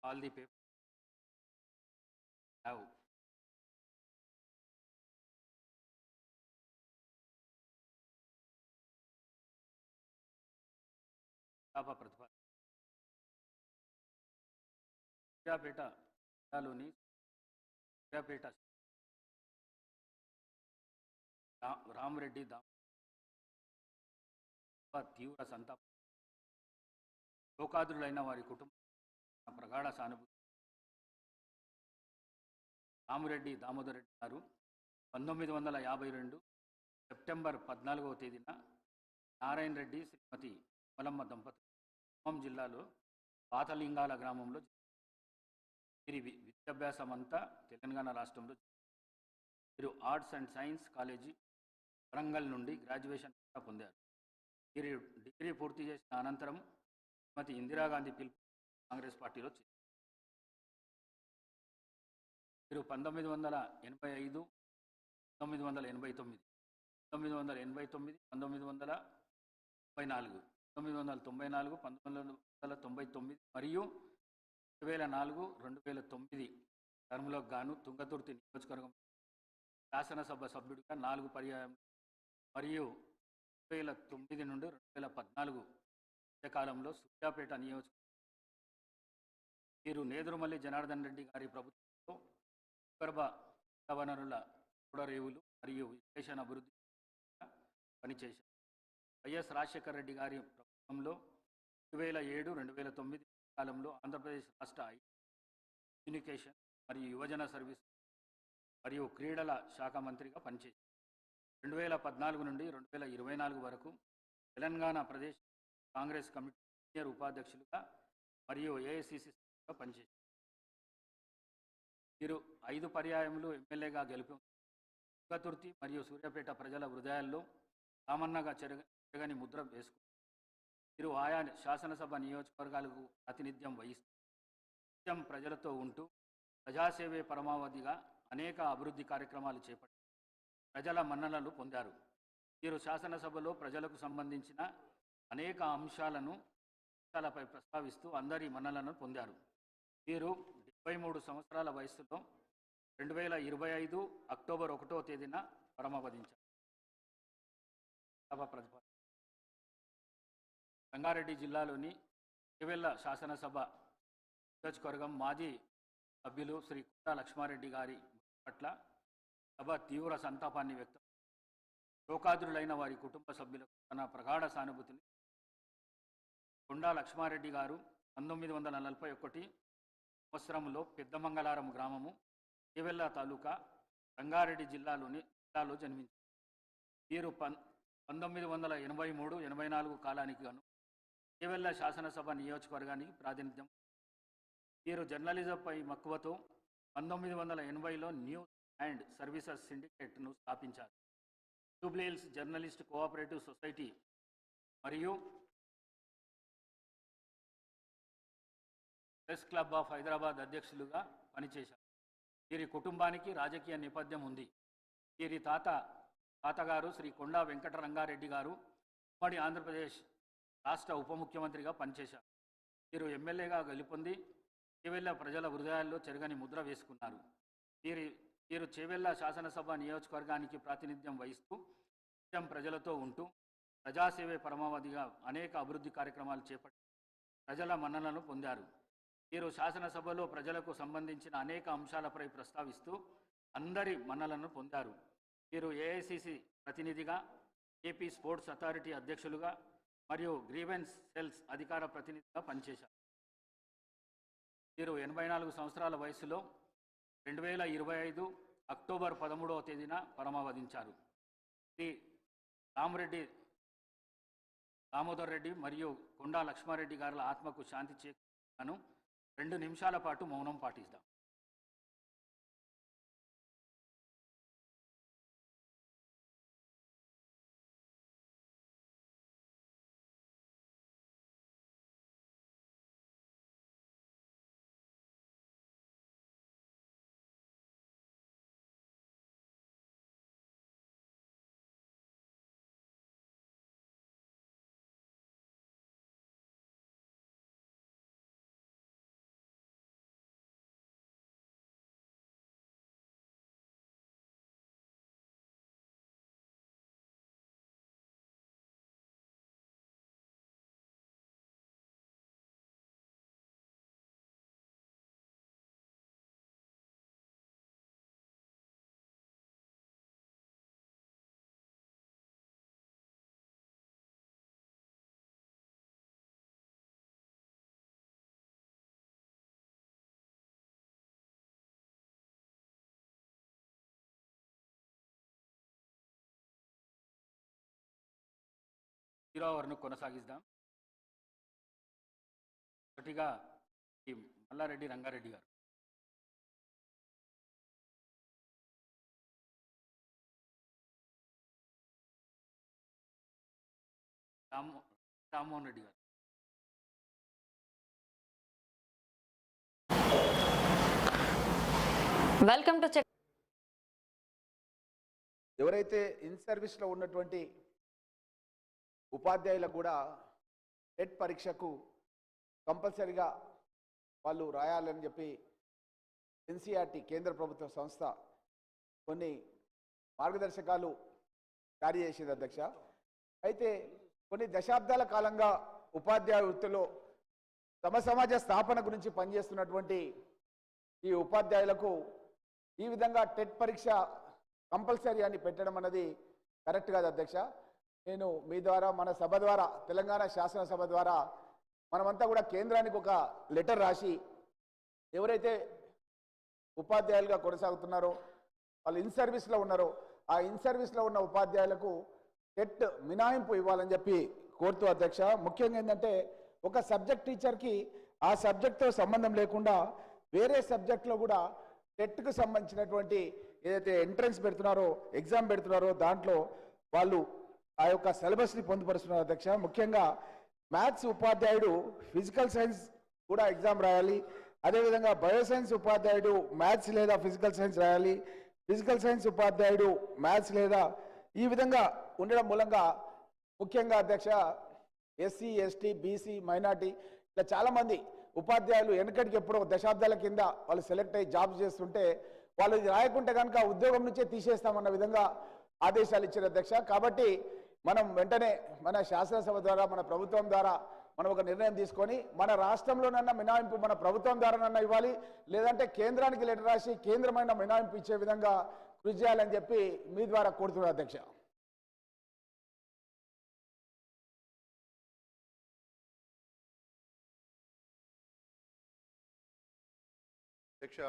all the papers have ప్రతిపాదన సూర్యాపేట జిల్లాలోని సూర్యాపేట రామరెడ్డి తీవ్ర సంతాపం శోకాదులైన వారి కుటుంబం ప్రగాఢ సానుభూతి. రామిరెడ్డి దామోదర్ రెడ్డి గారు 1952 సెప్టెంబర్ 14వ తేదీన నారాయణ రెడ్డి శ్రీమతి మలమ్మ దంపతులు ఖమ్మం జిల్లాలో పాతలింగాల గ్రామంలో వీరి విద్యాభ్యాసం అంతా తెలంగాణ రాష్ట్రంలో. వీరు arts and science college Warangal నుండి గ్రాడ్యుయేషన్ కూడా పొందారు. వీరు డిగ్రీ పూర్తి చేసిన అనంతరం శ్రీమతి ఇందిరాగాంధీ పిలుపు కాంగ్రెస్ పార్టీలో చేరారు. వీరు 1985, 1989, 1989, 1994, 1994, 1999 మరియు 2004, 2009 టర్మ్లకు గాను తుంగతుర్తి నియోజకవర్గం శాసనసభ సభ్యుడిగా 4 పర్యాయం మరియు 2009 నుండి 2014 మధ్యకాలంలో సూర్యాపేట నియోజకవర్గం. వీరు నేదురుమల్లి జనార్దన్ రెడ్డి గారి ప్రభుత్వంలో భూగర్భ వనరుల ఓడరేవులు మరియు విశ్లేషణ అభివృద్ధి పనిచేశారు. వైఎస్ రాజశేఖర రెడ్డి గారి ప్రభుత్వంలో 2007, 2009 కాలంలో ఆంధ్రప్రదేశ్ రాష్ట్ర కమ్యూనికేషన్ మరియు యువజన సర్వీస్ మరియు క్రీడల శాఖ మంత్రిగా పనిచేశారు. 2014 నుండి 2024 వరకు తెలంగాణ ప్రదేశ్ కాంగ్రెస్ కమిటీ సీనియర్ ఉపాధ్యక్షులుగా మరియు ఏఐసిసి పనిచేశారు. వీరు 5 పర్యాయములు ఎమ్మెల్యేగా గెలుపొందారు. తుంగతుర్తి మరియు సూర్యాపేట ప్రజల హృదయాల్లో కామన్నగా చెరగని ముద్ర వేసుకున్నారు. వీరు ఆయా శాసనసభ నియోజకవర్గాలకు ప్రాతినిధ్యం వహిస్తూ నిత్యం ప్రజలతో ఉంటూ ప్రజాసేవే పరమావధిగా అనేక అభివృద్ధి కార్యక్రమాలు చేపట్టి ప్రజల మన్ననలు పొందారు. వీరు శాసనసభలో ప్రజలకు సంబంధించిన అనేక అంశాలపై ప్రస్తావిస్తూ అందరి మన్ననలను పొందారు. వీరు 73 సంవత్సరాల వయస్సులో 2025 అక్టోబర్ 1వ తేదీన పరమపదించారు. రంగారెడ్డి జిల్లాలోని చేవెళ్ల శాసనసభ నియోజకవర్గం మాజీ సభ్యులు శ్రీ కొండా లక్ష్మారెడ్డి గారి పట్ల సభ తీవ్ర సంతాపాన్ని వ్యక్తం. శోకాదులైన వారి కుటుంబ సభ్యులకు తన ప్రగాఢ సానుభూతిని. కొండా లక్ష్మారెడ్డి గారు 1941 సంవత్సరంలో పెద్దమంగళారం గ్రామము చేవెళ్ల తాలూకా రంగారెడ్డి జిల్లాలో జన్మించారు. వీరు 1983, 84 కాలానికి గాను చేవెళ్ల శాసనసభ నియోజకవర్గానికి ప్రాతినిధ్యం. వీరు జర్నలిజంపై మక్కువతో 1980లో న్యూస్ అండ్ సర్వీసెస్ సిండికేట్ను స్థాపించారు. జూబ్లీహిల్స్ జర్నలిస్ట్ కోఆపరేటివ్ సొసైటీ మరియు ప్రెస్ క్లబ్ ఆఫ్ హైదరాబాద్ అధ్యక్షులుగా పనిచేశారు. వీరి కుటుంబానికి రాజకీయ నేపథ్యం ఉంది. వీరి తాతగారు శ్రీ కొండా వెంకటరంగారెడ్డి గారు ఉమ్మడి ఆంధ్రప్రదేశ్ రాష్ట్ర ఉప ముఖ్యమంత్రిగా పనిచేశారు. వీరు ఎమ్మెల్యేగా గెలుపొంది చేవెళ్ల ప్రజల హృదయాల్లో చెరగని ముద్ర వేసుకున్నారు. వీరు చేవెళ్ల శాసనసభ నియోజకవర్గానికి ప్రాతినిధ్యం వహిస్తూ నిత్యం ప్రజలతో ఉంటూ ప్రజాసేవే పరమావధిగా అనేక అభివృద్ధి కార్యక్రమాలు చేపట్టి ప్రజల మన్ననలను పొందారు. వీరు శాసనసభలో ప్రజలకు సంబంధించిన అనేక అంశాలపై ప్రస్తావిస్తూ అందరి మన్ననలను పొందారు. వీరు ఏఐసిసి ప్రతినిధిగా, ఏపీ స్పోర్ట్స్ అథారిటీ అధ్యక్షులుగా మరియు గ్రీవెన్స్ సెల్స్ అధికార ప్రతినిధిగా పనిచేశారు. వీరు 84 సంవత్సరాల వయసులో 2025 అక్టోబర్ 13వ తేదీన పరమపదించారు. శ్రీ రామరెడ్డి దామోదర్ రెడ్డి మరియు కొండా లక్ష్మారెడ్డి గారుల ఆత్మకు శాంతి చేకూర్చుటకు 2 నిమిషాల పాటు మౌనం పాటిస్తాం. 0వ అవర్ను కొనసాగిద్దాం. ఒకటిగా ఈ మల్లారెడ్డి రంగారెడ్డి గారు. రామ్మోహన్ రెడ్డి గారు. Welcome to check. ఎవరైతే ఇన్ సర్వీస్లో ఉన్నటువంటి ఉపాధ్యాయులకు కూడా టెట్ పరీక్షకు కంపల్సరిగా వాళ్ళు రాయాలని చెప్పి ఎన్సీఆర్టీ కేంద్ర ప్రభుత్వ సంస్థ కొన్ని మార్గదర్శకాలు జారీ చేసింది అధ్యక్ష. అయితే కొన్ని దశాబ్దాల కాలంగా ఉపాధ్యాయ వృత్తిలో సమాజ స్థాపన గురించి పనిచేస్తున్నటువంటి ఈ ఉపాధ్యాయులకు ఈ విధంగా టెట్ పరీక్ష కంపల్సరీ అని పెట్టడం అన్నది కరెక్ట్ కాదు అధ్యక్ష. నేను మీ ద్వారా మన సభ ద్వారా తెలంగాణ శాసనసభ ద్వారా మనమంతా కూడా కేంద్రానికి ఒక లెటర్ రాసి ఎవరైతే ఉపాధ్యాయులుగా కొనసాగుతున్నారో వాళ్ళు ఇన్ సర్వీస్లో ఉన్నారో ఆ ఇన్ సర్వీస్లో ఉన్న ఉపాధ్యాయులకు టెట్ మినహాయింపు ఇవ్వాలని చెప్పి కోరుతూ అధ్యక్ష. ముఖ్యంగా ఏంటంటే ఒక సబ్జెక్ట్ టీచర్కి ఆ సబ్జెక్ట్తో సంబంధం లేకుండా వేరే సబ్జెక్ట్లో కూడా టెట్కు సంబంధించినటువంటి ఏదైతే ఎంట్రన్స్ పెడుతున్నారో ఎగ్జామ్ పెడుతున్నారో దాంట్లో వాళ్ళు ఆ యొక్క సిలబస్ని పొందుపరుస్తున్నారు అధ్యక్ష. ముఖ్యంగా మ్యాథ్స్ ఉపాధ్యాయుడు ఫిజికల్ సైన్స్ కూడా ఎగ్జామ్ రాయాలి. అదేవిధంగా బయోసైన్స్ ఉపాధ్యాయుడు మ్యాథ్స్ లేదా ఫిజికల్ సైన్స్ రాయాలి. ఫిజికల్ సైన్స్ ఉపాధ్యాయుడు మ్యాథ్స్ లేదా ఈ విధంగా ఉండడం మూలంగా ముఖ్యంగా అధ్యక్ష ఎస్సీ ఎస్టీ బీసీ మైనార్టీ ఇలా చాలామంది ఉపాధ్యాయులు వెనకటికి ఎప్పుడో దశాబ్దాల కింద వాళ్ళు సెలెక్ట్ అయ్యి జాబ్స్ చేస్తుంటే వాళ్ళు ఇది రాయకుంటే కనుక ఉద్యోగం నుంచే తీసేస్తామన్న విధంగా ఆదేశాలు ఇచ్చారు అధ్యక్ష. కాబట్టి మనం వెంటనే మన శాసనసభ ద్వారా మన ప్రభుత్వం ద్వారా మనం ఒక నిర్ణయం తీసుకొని మన రాష్ట్రంలోనన్నా మినహాయింపు మన ప్రభుత్వం ద్వారానన్నా ఇవ్వాలి, లేదంటే కేంద్రానికి లెటర్ రాసి కేంద్రమైన మినహాయింపు ఇచ్చే విధంగా కృషి చేయాలని చెప్పి మీ ద్వారా కోరుతున్నారు అధ్యక్ష. అధ్యక్ష,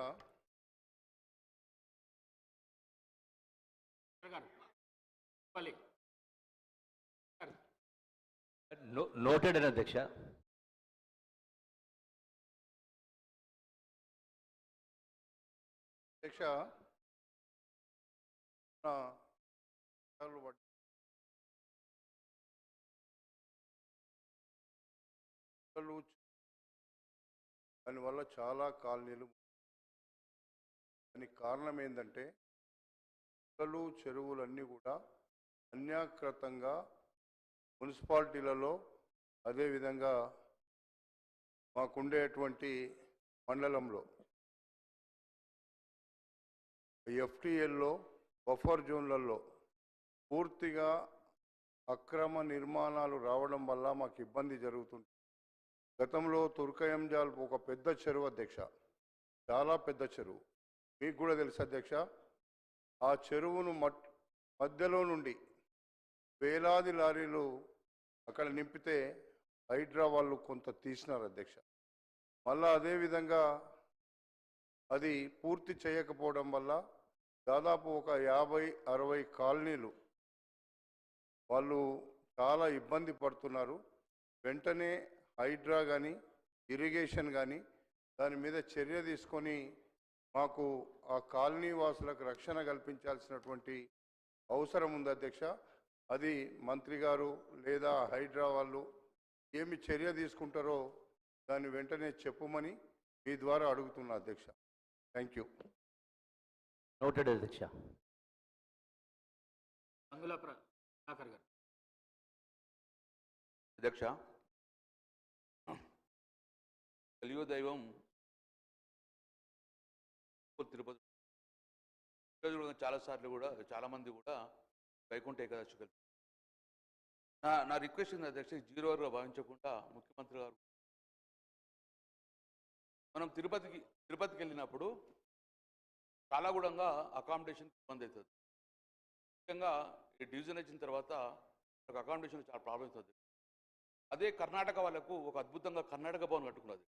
నోటెడ్ అని అధ్యక్ష. అధ్యక్ష, దానివల్ల చాలా కాలనీలు దానికి కారణం ఏంటంటే గుట్టలు చెరువులన్నీ కూడా అన్యాకృతంగా మున్సిపాలిటీలలో అదేవిధంగా మాకుండేటువంటి మండలంలో ఎఫ్టీఎల్లో బఫర్ జోన్లలో పూర్తిగా అక్రమ నిర్మాణాలు రావడం వల్ల మాకు ఇబ్బంది జరుగుతుంది. గతంలో తుర్కయంజాల్ ఒక పెద్ద చెరువు అధ్యక్ష, చాలా పెద్ద చెరువు, మీకు కూడా తెలుసు అధ్యక్ష. ఆ చెరువును మధ్యలో నుండి వేలాది లారీలు అక్కడ నింపితే హైడ్రా వాళ్ళు కొంత తీసినారు అధ్యక్ష. మళ్ళా అదేవిధంగా అది పూర్తి చేయకపోవడం వల్ల దాదాపు ఒక 50-60 కాలనీలు వాళ్ళు చాలా ఇబ్బంది పడుతున్నారు. వెంటనే హైడ్రా కానీ ఇరిగేషన్ కానీ దాని మీద చర్య తీసుకొని మాకు ఆ కాలనీ వాసులకు రక్షణ కల్పించాల్సినటువంటి అవసరం ఉంది అధ్యక్ష. అది మంత్రి గారు లేదా హైడ్రా వాళ్ళు ఏమి చర్య తీసుకుంటారో దాన్ని వెంటనే చెప్పమని మీ ద్వారా అడుగుతున్నా అధ్యక్ష. Thank you. నోటెడ్ అధ్యక్ష. అధ్యక్ష, కలియుగ దైవం తిరుపతి చాలాసార్లు కూడా చాలామంది కూడా వైకుంఠ ఏకాదశి కలిపి నా రిక్వెస్ట్ ఉంది అధ్యక్ష, 0 అవర్గా భావించకుండా ముఖ్యమంత్రి గారు మనం తిరుపతికి వెళ్ళినప్పుడు చాలా కూడా అకామిడేషన్ ఇబ్బంది అవుతుంది. ముఖ్యంగా ఈ డివిజన్ వచ్చిన తర్వాత నాకు అకామిడేషన్ చాలా ప్రాబ్లం అవుతుంది. అదే కర్ణాటక వాళ్ళకు ఒక అద్భుతంగా కర్ణాటక భవన్ కట్టుకున్నది.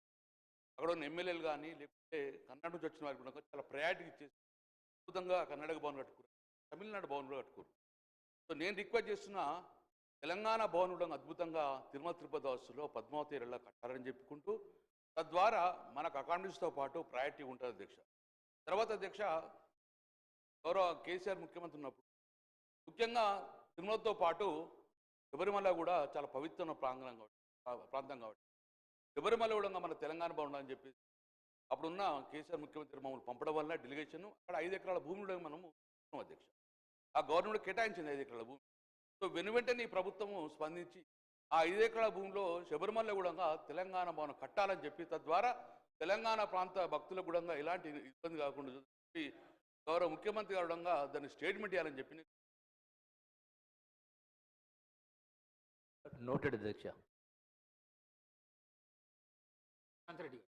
అక్కడ ఉన్న ఎమ్మెల్యేలు కానీ లేకపోతే కర్ణాటక నుంచి వచ్చిన వారికి కూడా చాలా ప్రయారిటీ ఇచ్చేసి అద్భుతంగా కర్ణాటక భవన్ కట్టుకున్నారు, తమిళనాడు భవన్ కూడా కట్టుకోరు. సో నేను రిక్వెస్ట్ చేస్తున్నా తెలంగాణ భవన్ కూడా అద్భుతంగా తిరుమల తిరుపతి వాసులో పద్మావతి ఏరియాలో కట్టారని చెప్పుకుంటూ తద్వారా మనకు అకామిడేషన్తో పాటు ప్రయారిటీ ఉంటుంది అధ్యక్ష. తర్వాత అధ్యక్ష, గౌరవ కేసీఆర్ ముఖ్యమంత్రి ఉన్నప్పుడు ముఖ్యంగా తిరుమలతో పాటు శబరిమల కూడా చాలా పవిత్రమైన ప్రాంతం కాబట్టి శబరిమల కూడా మన తెలంగాణ భవన్ అని చెప్పి అప్పుడున్న కేసీఆర్ ముఖ్యమంత్రి మమ్మల్ని పంపడం వల్ల డెలిగేషన్ అక్కడ 5 ఎకరాల భూమి కూడా మనము అధ్యక్ష. ఆ గవర్నమెంట్ కేటాయించింది 5 ఎకరాల భూమి. సో వెనువెంటనే ఈ ప్రభుత్వము స్పందించి ఆ 5 ఎకరాల భూమిలో శబరిమల కూడా తెలంగాణ భవనం కట్టాలని చెప్పి తద్వారా తెలంగాణ ప్రాంత భక్తులకు కూడా ఎలాంటి ఇబ్బంది కాకుండా చెప్పి గౌరవ ముఖ్యమంత్రి గారు కూడా దాన్ని స్టేట్మెంట్ ఇవ్వాలని చెప్పి Noted, Adhyaksha. రెడ్డి గారు.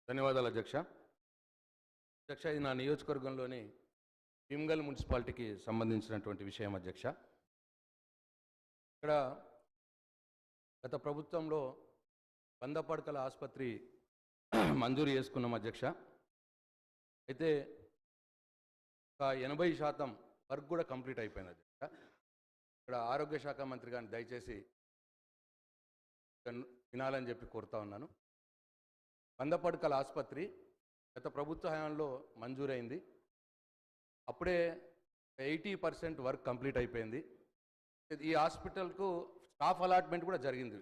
ధన్యవాదాలు అధ్యక్ష. అధ్యక్ష, ఇది నా నియోజకవర్గంలోని భీమ్గల్ మున్సిపాలిటీకి సంబంధించినటువంటి విషయం అధ్యక్ష. ఇక్కడ గత ప్రభుత్వంలో 100 పడకల ఆసుపత్రి మంజూరు చేసుకున్నాం అధ్యక్ష. అయితే ఒక 80% వర్క్ కూడా కంప్లీట్ అయిపోయింది అధ్యక్ష. ఇక్కడ ఆరోగ్య శాఖ మంత్రి గారిని దయచేసి వినాలని చెప్పి కోరుతా ఉన్నాను. 100 పడకల ఆసుపత్రి గత ప్రభుత్వ హయాంలో మంజూరైంది. అప్పుడే 80% వర్క్ కంప్లీట్ అయిపోయింది. ఈ హాస్పిటల్కు స్టాఫ్ అలాట్మెంట్ కూడా జరిగింది.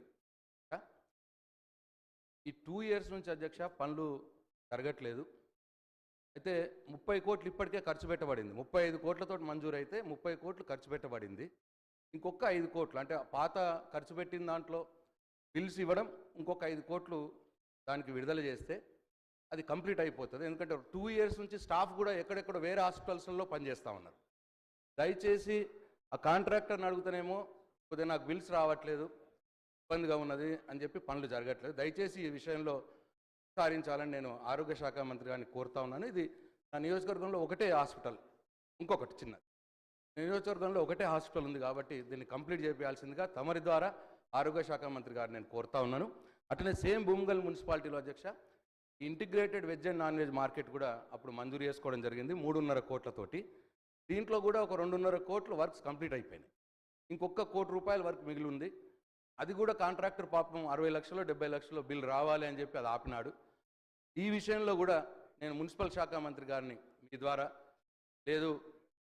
ఈ 2 years నుంచి అధ్యక్ష పనులు జరగట్లేదు. అయితే 30 కోట్లు ఇప్పటికే ఖర్చు పెట్టబడింది. 35 కోట్లతో మంజూరు అయితే 30 కోట్లు ఖర్చు పెట్టబడింది. ఇంకొక 5 కోట్లు అంటే పాత ఖర్చు పెట్టిన దాంట్లో బిల్స్ ఇవ్వడం, ఇంకొక 5 కోట్లు దానికి విడుదల చేస్తే అది కంప్లీట్ అయిపోతుంది. ఎందుకంటే 2 years నుంచి స్టాఫ్ కూడా ఎక్కడెక్కడ వేరే హాస్పిటల్స్లో పనిచేస్తూ ఉన్నారు. దయచేసి ఆ కాంట్రాక్టర్ని అడుగుతానేమో కొద్దిగా నాకు బిల్స్ రావట్లేదు, ఇబ్బందిగా ఉన్నది అని చెప్పి పనులు జరగట్లేదు. దయచేసి ఈ విషయంలో సారించాలని నేను ఆరోగ్య శాఖ మంత్రి గారిని కోరుతా ఉన్నాను. ఇది నా నియోజకవర్గంలో ఒకటే హాస్పిటల్, ఇంకొకటి చిన్నది నియోజకవర్గంలో ఒకటే హాస్పిటల్ ఉంది కాబట్టి దీన్ని కంప్లీట్ చేయాల్సిందిగా తమరి ద్వారా ఆరోగ్య శాఖ మంత్రి గారిని నేను కోరుతా ఉన్నాను. అట్లనే సేమ్ భూమ్గల్ మున్సిపాలిటీలో అధ్యక్ష integrated veg and non veg market కూడా అప్పుడు మంజూరు చేసుకోవడం జరిగింది 3.5 కోట్లతోటి. దీంట్లో కూడా ఒక 2.5 కోట్ల వర్క్స్ కంప్లీట్ అయిపోయినాయి. ఇంకొక ₹1 కోటి వర్క్ మిగిలి ఉంది. అది కూడా కాంట్రాక్టర్ పాపం 60 లక్షలు 70 లక్షలు బిల్ రావాలి అని చెప్పి అది ఆపినాడు. ఈ విషయంలో కూడా నేను మున్సిపల్ శాఖ మంత్రి గారిని మీ ద్వారా లేదు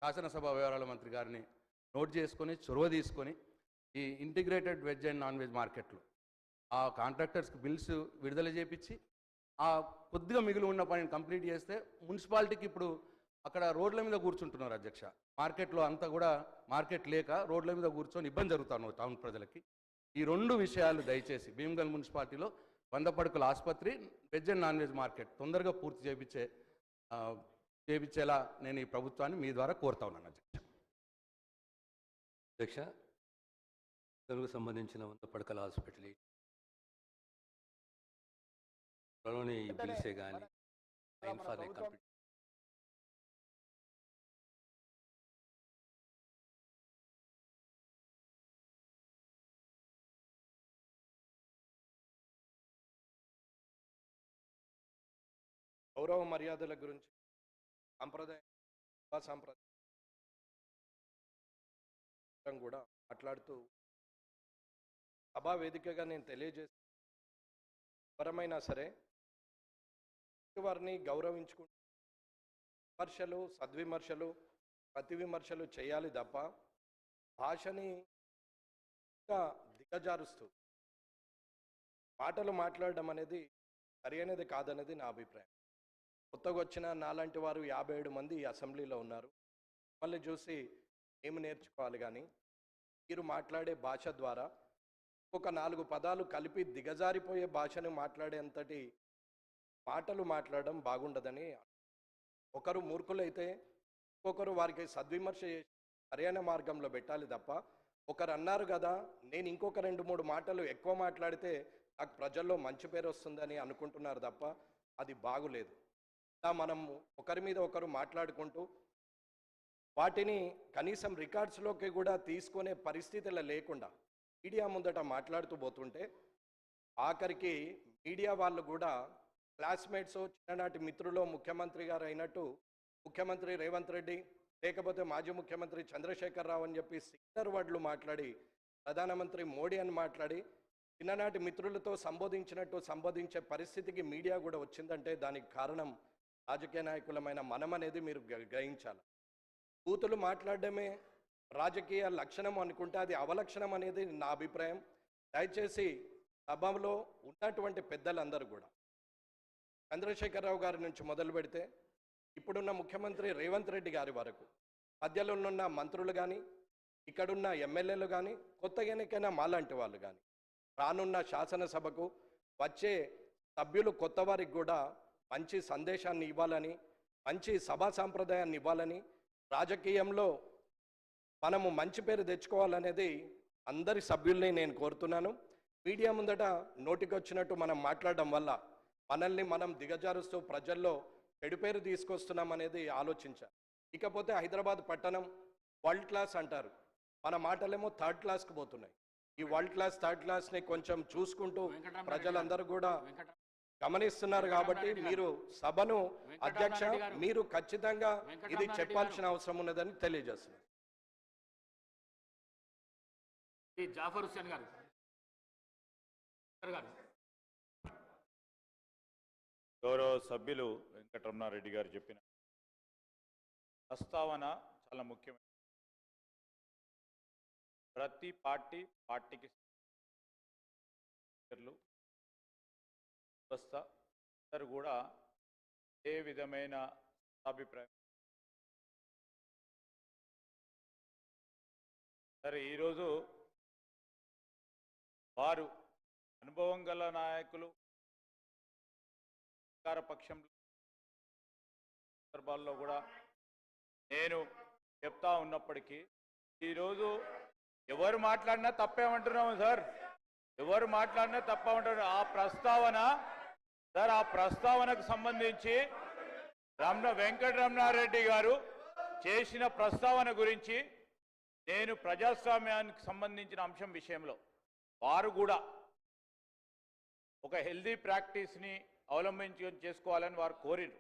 శాసనసభ వ్యవహారాల మంత్రి గారిని నోట్ చేసుకొని చొరవ తీసుకొని ఈ integrated veg and non veg మార్కెట్లో ఆ కాంట్రాక్టర్స్కి బిల్స్ విడుదల చేపించి ఆ కొద్దిగా మిగిలి ఉన్న పనిని కంప్లీట్ చేస్తే మున్సిపాలిటీకి ఇప్పుడు అక్కడ రోడ్ల మీద కూర్చుంటున్నారు అధ్యక్ష. మార్కెట్లో అంతా కూడా మార్కెట్ లేక రోడ్ల మీద కూర్చొని ఇబ్బంది జరుగుతున్నారు టౌన్ ప్రజలకి. ఈ 2 విషయాలు దయచేసి భీమ్గల్ మున్సిపాలిటీలో 100 పడకల ఆసుపత్రి, veg and non veg market తొందరగా పూర్తి చేయించేలా నేను ఈ ప్రభుత్వాన్ని మీ ద్వారా కోరుతా ఉన్నాను అధ్యక్ష. అధ్యక్ష, తెలుగు సంబంధించిన 100 పడకల హాస్పిటల్ త్వరలోనే ఈ బిల్సే కానీ కంప్లీట్. గౌరవ మర్యాదల గురించి సాంప్రదాయం కూడా మాట్లాడుతూ సభా వేదికగా నేను తెలియజేసి ఎవరమైనా సరే వారిని గౌరవించుకుంటూ విమర్శలు, సద్విమర్శలు, ప్రతి విమర్శలు చేయాలి తప్ప భాషని ఇంకా దిగజారుస్తూ మాటలు మాట్లాడడం అనేది సరైనది కాదనేది నా అభిప్రాయం. కొత్తగా వచ్చిన నాలాంటి వారు 57 మంది ఈ అసెంబ్లీలో ఉన్నారు. మళ్ళీ చూసి ఏమి నేర్చుకోవాలి కానీ మీరు మాట్లాడే భాష ద్వారా ఒక 4 పదాలు కలిపి దిగజారిపోయే భాషను మాట్లాడేంతటి మాటలు మాట్లాడడం బాగుండదని. ఒకరు మూర్ఖులైతే ఇంకొకరు వారికి సద్విమర్శ చేసి సరైన మార్గంలో పెట్టాలి తప్ప ఒకరు అన్నారు కదా నేను ఇంకొక 2-3 మాటలు ఎక్కువ మాట్లాడితే నాకు ప్రజల్లో మంచి పేరు వస్తుందని అనుకుంటున్నారు తప్ప అది బాగులేదు. ఇలా మనం ఒకరి మీద ఒకరు మాట్లాడుకుంటూ వాటిని కనీసం రికార్డ్స్లోకి కూడా తీసుకునే పరిస్థితులు లేకుండా మీడియా ముందట మాట్లాడుతూ పోతుంటే ఆఖరికి మీడియా వాళ్ళు కూడా క్లాస్మేట్స్, చిన్ననాటి మిత్రులు ముఖ్యమంత్రి గారు అయినట్టు ముఖ్యమంత్రి రేవంత్ రెడ్డి లేకపోతే మాజీ ముఖ్యమంత్రి చంద్రశేఖరరావు అని చెప్పి సిగ్నర్ వర్డ్లు మాట్లాడి ప్రధానమంత్రి మోడీ అని మాట్లాడి చిన్ననాటి మిత్రులతో సంబోధించినట్టు సంబోధించే పరిస్థితికి మీడియా కూడా వచ్చిందంటే దానికి కారణం రాజకీయ నాయకులమైన మనం అనేది మీరు గ్రహించాలి. బూతులు మాట్లాడడమే రాజకీయ లక్షణం అనుకుంటే అది అవలక్షణం అనేది నా అభిప్రాయం. దయచేసి సభలో ఉన్నటువంటి పెద్దలందరూ కూడా చంద్రశేఖరరావు గారి నుంచి మొదలు పెడితే ఇప్పుడున్న ముఖ్యమంత్రి రేవంత్ రెడ్డి గారి వరకు మధ్యలో ఉన్న మంత్రులు కానీ ఇక్కడున్న ఎమ్మెల్యేలు కానీ కొత్తగా ఎన్నికైన మాలాంటి వాళ్ళు కానీ రానున్న శాసనసభకు వచ్చే సభ్యులు కొత్త వారికి కూడా మంచి సందేశాన్ని ఇవ్వాలని, మంచి సభా సాంప్రదాయాన్ని ఇవ్వాలని, రాజకీయంలో మనము మంచి పేరు తెచ్చుకోవాలనేది అందరి సభ్యుల్ని నేను కోరుతున్నాను. మీడియా ముందట నోటికొచ్చినట్టు మనం మాట్లాడడం వల్ల మనల్ని మనం దిగజారుస్తూ ప్రజల్లో చెడు పేరు తీసుకొస్తున్నాం అనేది ఆలోచించాలి. ఇకపోతే హైదరాబాద్ పట్టణం వరల్డ్ క్లాస్ అంటారు, మన మాటలేమో థర్డ్ క్లాస్కి పోతున్నాయి. ఈ వరల్డ్ క్లాస్ థర్డ్ క్లాస్ని కొంచెం చూసుకుంటూ ప్రజలందరూ కూడా గమనిస్తున్నారు. కాబట్టి మీరు సభను అధ్యక్ష మీరు ఖచ్చితంగా ఇది చెప్పాల్సిన అవసరం ఉన్నదని తెలియజేస్తున్నారు. జాఫర్ హుస్సేన్ గారు గౌరవ సభ్యులు వెంకటరమణారెడ్డి గారు చెప్పిన ప్రస్తావన చాలా ముఖ్యమైన. ప్రతి పార్టీకి వ్యవస్థ అందరూ కూడా ఏ విధమైన అభిప్రాయం. సరే, ఈరోజు వారు అనుభవం గల నాయకులు అధికార పక్షంలో సందర్భాల్లో కూడా నేను చెప్తా ఉన్నప్పటికీ ఈరోజు ఎవరు మాట్లాడినా తప్పేమంటున్నాము సార్, ఎవరు మాట్లాడినా తప్పేమంటున్నాం. ఆ ప్రస్తావన సార్, ఆ ప్రస్తావనకు సంబంధించి వెంకటరమణారెడ్డి గారు చేసిన ప్రస్తావన గురించి నేను ప్రజాస్వామ్యానికి సంబంధించిన అంశం విషయంలో వారు కూడా ఒక హెల్దీ ప్రాక్టీస్ని చేసుకోవాలని వారు కోరిరు.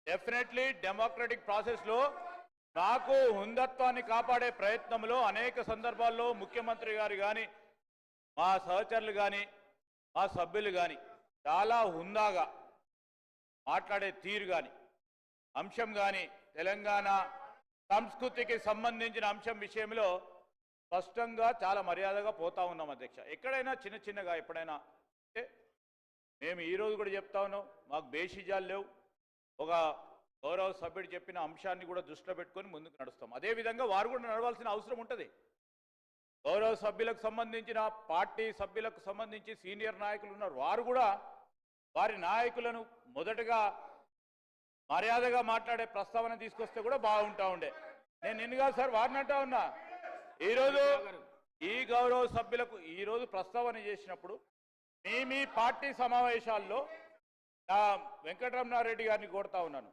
డెఫినెట్లీ డెమోక్రటిక్ ప్రాసెస్లో నాకు హుందత్వాన్ని కాపాడే ప్రయత్నంలో అనేక సందర్భాల్లో ముఖ్యమంత్రి గారు కానీ మా సహచరులు కానీ మా సభ్యులు కానీ చాలా హుందాగా మాట్లాడే తీరు కానీ అంశం కానీ తెలంగాణ సంస్కృతికి సంబంధించిన అంశం విషయంలో స్పష్టంగా చాలా మర్యాదగా పోతా ఉన్నాం అధ్యక్ష. ఎక్కడైనా చిన్న చిన్నగా ఎప్పుడైనా మేము ఈరోజు కూడా చెప్తా ఉన్నాం, మాకు బేషిజాలు లేవు. ఒక గౌరవ సభ్యుడు చెప్పిన అంశాన్ని కూడా దృష్టిలో పెట్టుకొని ముందుకు నడుస్తాం. అదేవిధంగా వారు కూడా నడవాల్సిన అవసరం ఉంటుంది. గౌరవ సభ్యులకు సంబంధించిన పార్టీ సభ్యులకు సంబంధించి సీనియర్ నాయకులు ఉన్నారు, వారు కూడా వారి నాయకులను మొదటగా మర్యాదగా మాట్లాడే ప్రస్తావన తీసుకొస్తే కూడా బాగుంటా ఉండే. నేను నిన్నగా సార్ వారిని అంటా ఉన్నా, ఈరోజు ఈ గౌరవ సభ్యులకు ఈరోజు ప్రస్తావన చేసినప్పుడు మీ పార్టీ సమావేశాల్లో వెంకటరమణారెడ్డి గారిని కోరుతా ఉన్నాను,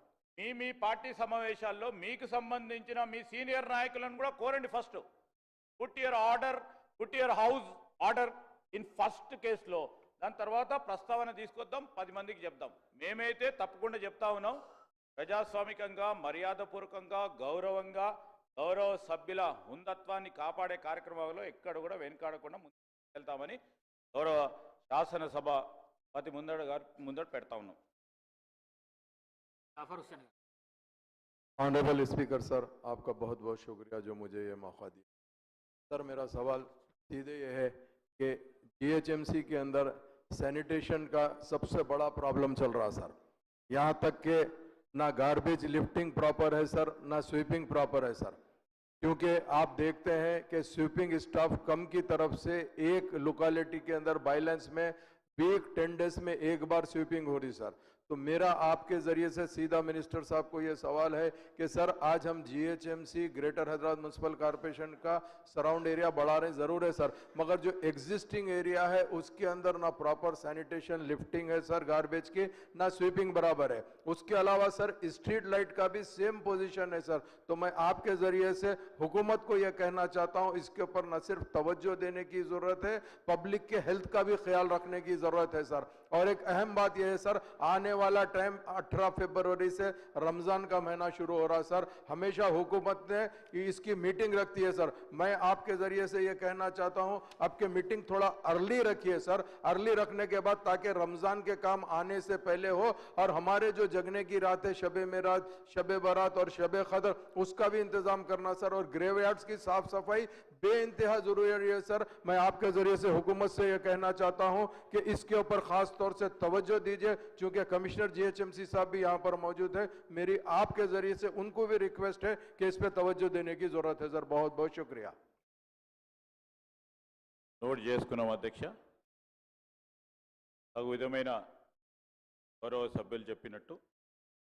మీ పార్టీ సమావేశాల్లో మీకు సంబంధించిన మీ సీనియర్ నాయకులను కూడా కోరండి. First put your house order in first కేసులో, దాని తర్వాత ప్రస్తావన తీసుకొద్దాం, 10 మందికి చెప్దాం. మేమైతే తప్పకుండా చెప్తా ఉన్నాం, ప్రజాస్వామికంగా మర్యాదపూర్వకంగా గౌరవంగా గౌరవ సభ్యుల హుందత్వాన్ని కాపాడే కార్యక్రమాల్లో ఎక్కడ కూడా వెనుకాడకుండా ముందుకు వెళ్తామని గౌరవ శాసనసభ ముందట పెడతా ఉన్నాం. ऑनरेबल स्पीकर सर, आपका बहुत बहुत शुक्रिया जो मुझे ये मौका दिया. सर, मेरा सवाल सीधे ये है कि जीएचएमसी के अंदर सैनिटेशन का सबसे बड़ा प्रॉब्लम चल रहा सर. यहाँ तक कि ना गार्बेज लिफ्टिंग प्रॉपर है सर, ना स्वीपिंग प्रॉपर है सर. क्योंकि आप देखते हैं कि स्वीपिंग स्टाफ कम की तरफ से एक लोकेलिटी के अंदर बाइलेंस में वीक 10 डेज में एक बार स्वीपिंग हो रही सर. तो मेरा आपके जरिए से सीधा मिनिस्टर साहब को ये सवाल है कि सर आज हम GHMC greater Hyderabad municipal corporation का सराउंड एरिया बढ़ा रहे हैं, जरूर है सर, मगर जो एग्जिस्टिंग एरिया है उसके अंदर ना प्रॉपर सैनिटेशन लिफ्टिंग है सर गार्बेज की, ना स्वीपिंग बराबर है. उसके अलावा सर स्ट्रीट लाइट का भी सेम पोजीशन है सर. तो मैं आपके जरिए से हुकूमत को यह कहना चाहता हूं, इसके ऊपर न सिर्फ तवज्जो देने की जरूरत है, पब्लिक के हेल्थ का भी ख्याल रखने की जरूरत है सर. और एक अहम बात यह है सर, आने वाला टाइम 18 फरवरी से रमज़ान का महीना शुरू हो रहा है सर। हमेशा हुकूमत ने इसकी मीटिंग रखती है सर। मैं आपके ज़रिए से ये कहना चाहता हूँ, आपके मीटिंग थोड़ा अर्ली रखिए सर। अर्ली रखने के बाद ताकि रमज़ान के काम आने से पहले हो, और हमारे जो जगने की रात है, शब मेराज, शब बारात और शब क़द्र, उसका भी इंतज़ाम करना सर। और ग्रेवयार्ड्स की साफ सफाई बेइंतहा ज़रूरी है सर। मैं आपके ज़रिए से हुकूमत से ये कहना चाहता हूँ कि इसके ऊपर ख़ास तौर से तवज्जो दीजिए, क्योंकि कमिश्नर GHMC साहब भी यहाँ पर मौजूद है। मेरी आपके ज़रिए से उनको भी रिक्वेस्ट है कि इस पर तवज्जो देने की ज़रूरत है सर। बहुत बहुत शुक्रिया। నోట్ చేసుకున్నాం అధ్యక్ష. ఆ విధమైన గౌరవ సభ్యులు చెప్పినట్టు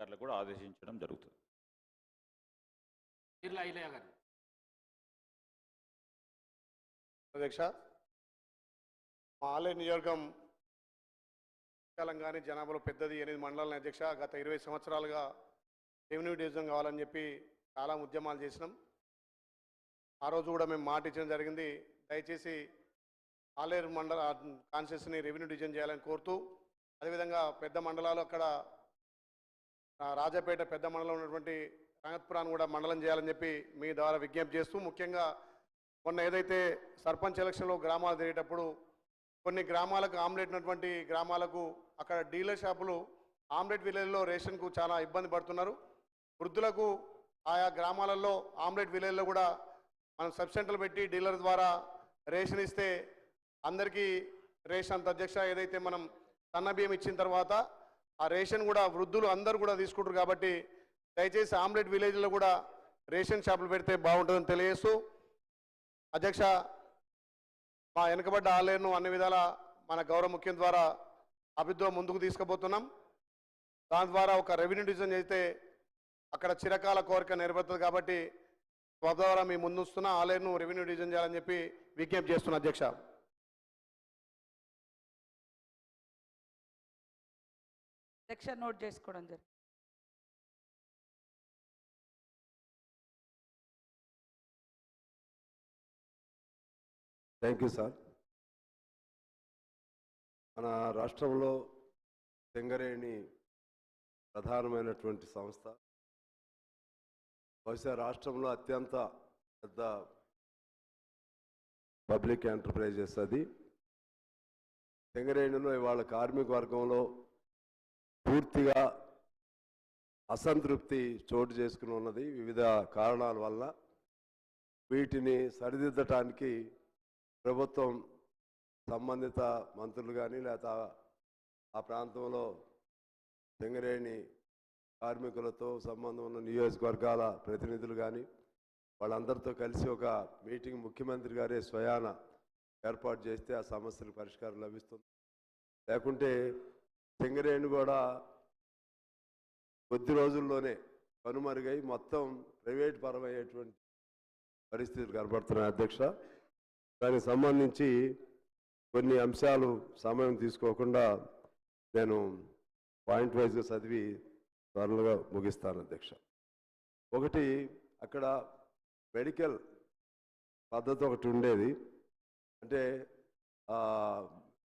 అట్లా కూడా ఆదేశించడం జరుగుతుంది. బిర్లా ఐలయ్య గారు. అధ్యక్ష, మా ఆలయ నియోజకవర్గం తెలంగాణ జనాభాలో పెద్దది 8 మండలాల అధ్యక్ష. గత 20 సంవత్సరాలుగా రెవెన్యూ డివిజన్ కావాలని చెప్పి చాలా ఉద్యమాలు చేసినాం. ఆ రోజు కూడా మేము మాట ఇచ్చడం జరిగింది, దయచేసి ఆలేరు మండల కాన్స్టిట్యూన్సీని రెవెన్యూ డివిజన్ చేయాలని కోరుతూ, అదేవిధంగా పెద్ద మండలాలు అక్కడ రాజాపేట పెద్ద మండలం ఉన్నటువంటి రంగత్పురాన్ని కూడా మండలం చేయాలని చెప్పి మీ ద్వారా విజ్ఞప్తి చేస్తూ, ముఖ్యంగా మొన్న ఏదైతే సర్పంచ్ ఎలక్షన్లో గ్రామాలు తిరిగేటప్పుడు కొన్ని గ్రామాలకు ఆమ్లెట్ ఉన్నటువంటి గ్రామాలకు అక్కడ డీలర్ షాపులు ఆమ్లెట్ విలేజ్లో రేషన్కు చాలా ఇబ్బంది పడుతున్నారు. వృద్ధులకు ఆయా గ్రామాలలో ఆమ్లెట్ విలేజ్లో కూడా మనం సబ్ సెంటర్లు పెట్టి డీలర్ ద్వారా రేషన్ ఇస్తే అందరికీ రేషన్ అంత అధ్యక్ష. ఏదైతే మనం సన్న బియ్యం ఇచ్చిన తర్వాత ఆ రేషన్ కూడా వృద్ధులు అందరూ కూడా తీసుకుంటారు. కాబట్టి దయచేసి ఆమ్లెట్ విలేజ్లో కూడా రేషన్ షాపులు పెడితే బాగుంటుందని తెలియజేస్తూ, అధ్యక్ష, మా వెనుకబడ్డ ఆలయను అన్ని విధాల మన గౌరవ ముఖ్యం ద్వారా అభివృద్ధిలో ముందుకు తీసుకుపోతున్నాం. దాని ద్వారా ఒక రెవెన్యూ డివిజన్ చేస్తే అక్కడ చిరకాల కోరిక నెరవేరుతుంది. కాబట్టి ద్వారా మీ ముందుస్తున్న ఆలయను రెవెన్యూ డివిజన్ చేయాలని చెప్పి విజ్ఞప్తి చేస్తున్నా అధ్యక్ష. అధ్యక్ష, నోట్ చేసుకోవడం జరిగింది. Thank you sir. మన రాష్ట్రంలో సింగరేణి ప్రధానమైనటువంటి సంస్థ. బహుశా రాష్ట్రంలో అత్యంత పెద్ద పబ్లిక్ ఎంటర్ప్రైజెస్ అది. సింగరేణిలో ఇవాళ కార్మిక వర్గంలో పూర్తిగా అసంతృప్తి చోటు చేసుకుని ఉన్నది వివిధ కారణాల వల్ల. వీటిని సరిదిద్దటానికి ప్రభుత్వం సంబంధిత మంత్రులు కానీ లేదా ఆ ప్రాంతంలో సింగరేణి కార్మికులతో సంబంధం ఉన్న నియోజకవర్గాల ప్రతినిధులు కానీ వాళ్ళందరితో కలిసి ఒక మీటింగ్ ముఖ్యమంత్రి గారే స్వయాన ఏర్పాటు చేస్తే ఆ సమస్యలకు పరిష్కారం లభిస్తుంది. లేకుంటే సింగరేణి కూడా కొద్ది రోజుల్లోనే కనుమరుగై మొత్తం ప్రైవేట్ పరమయ్యేటువంటి పరిస్థితులు కనబడుతున్నాయి అధ్యక్ష. దానికి సంబంధించి కొన్ని అంశాలు సమయం తీసుకోకుండా నేను పాయింట్ వైజ్గా చదివి త్వరగా ముగిస్తాను అధ్యక్ష. ఒకటి, అక్కడ మెడికల్ పద్ధతి ఒకటి ఉండేది, అంటే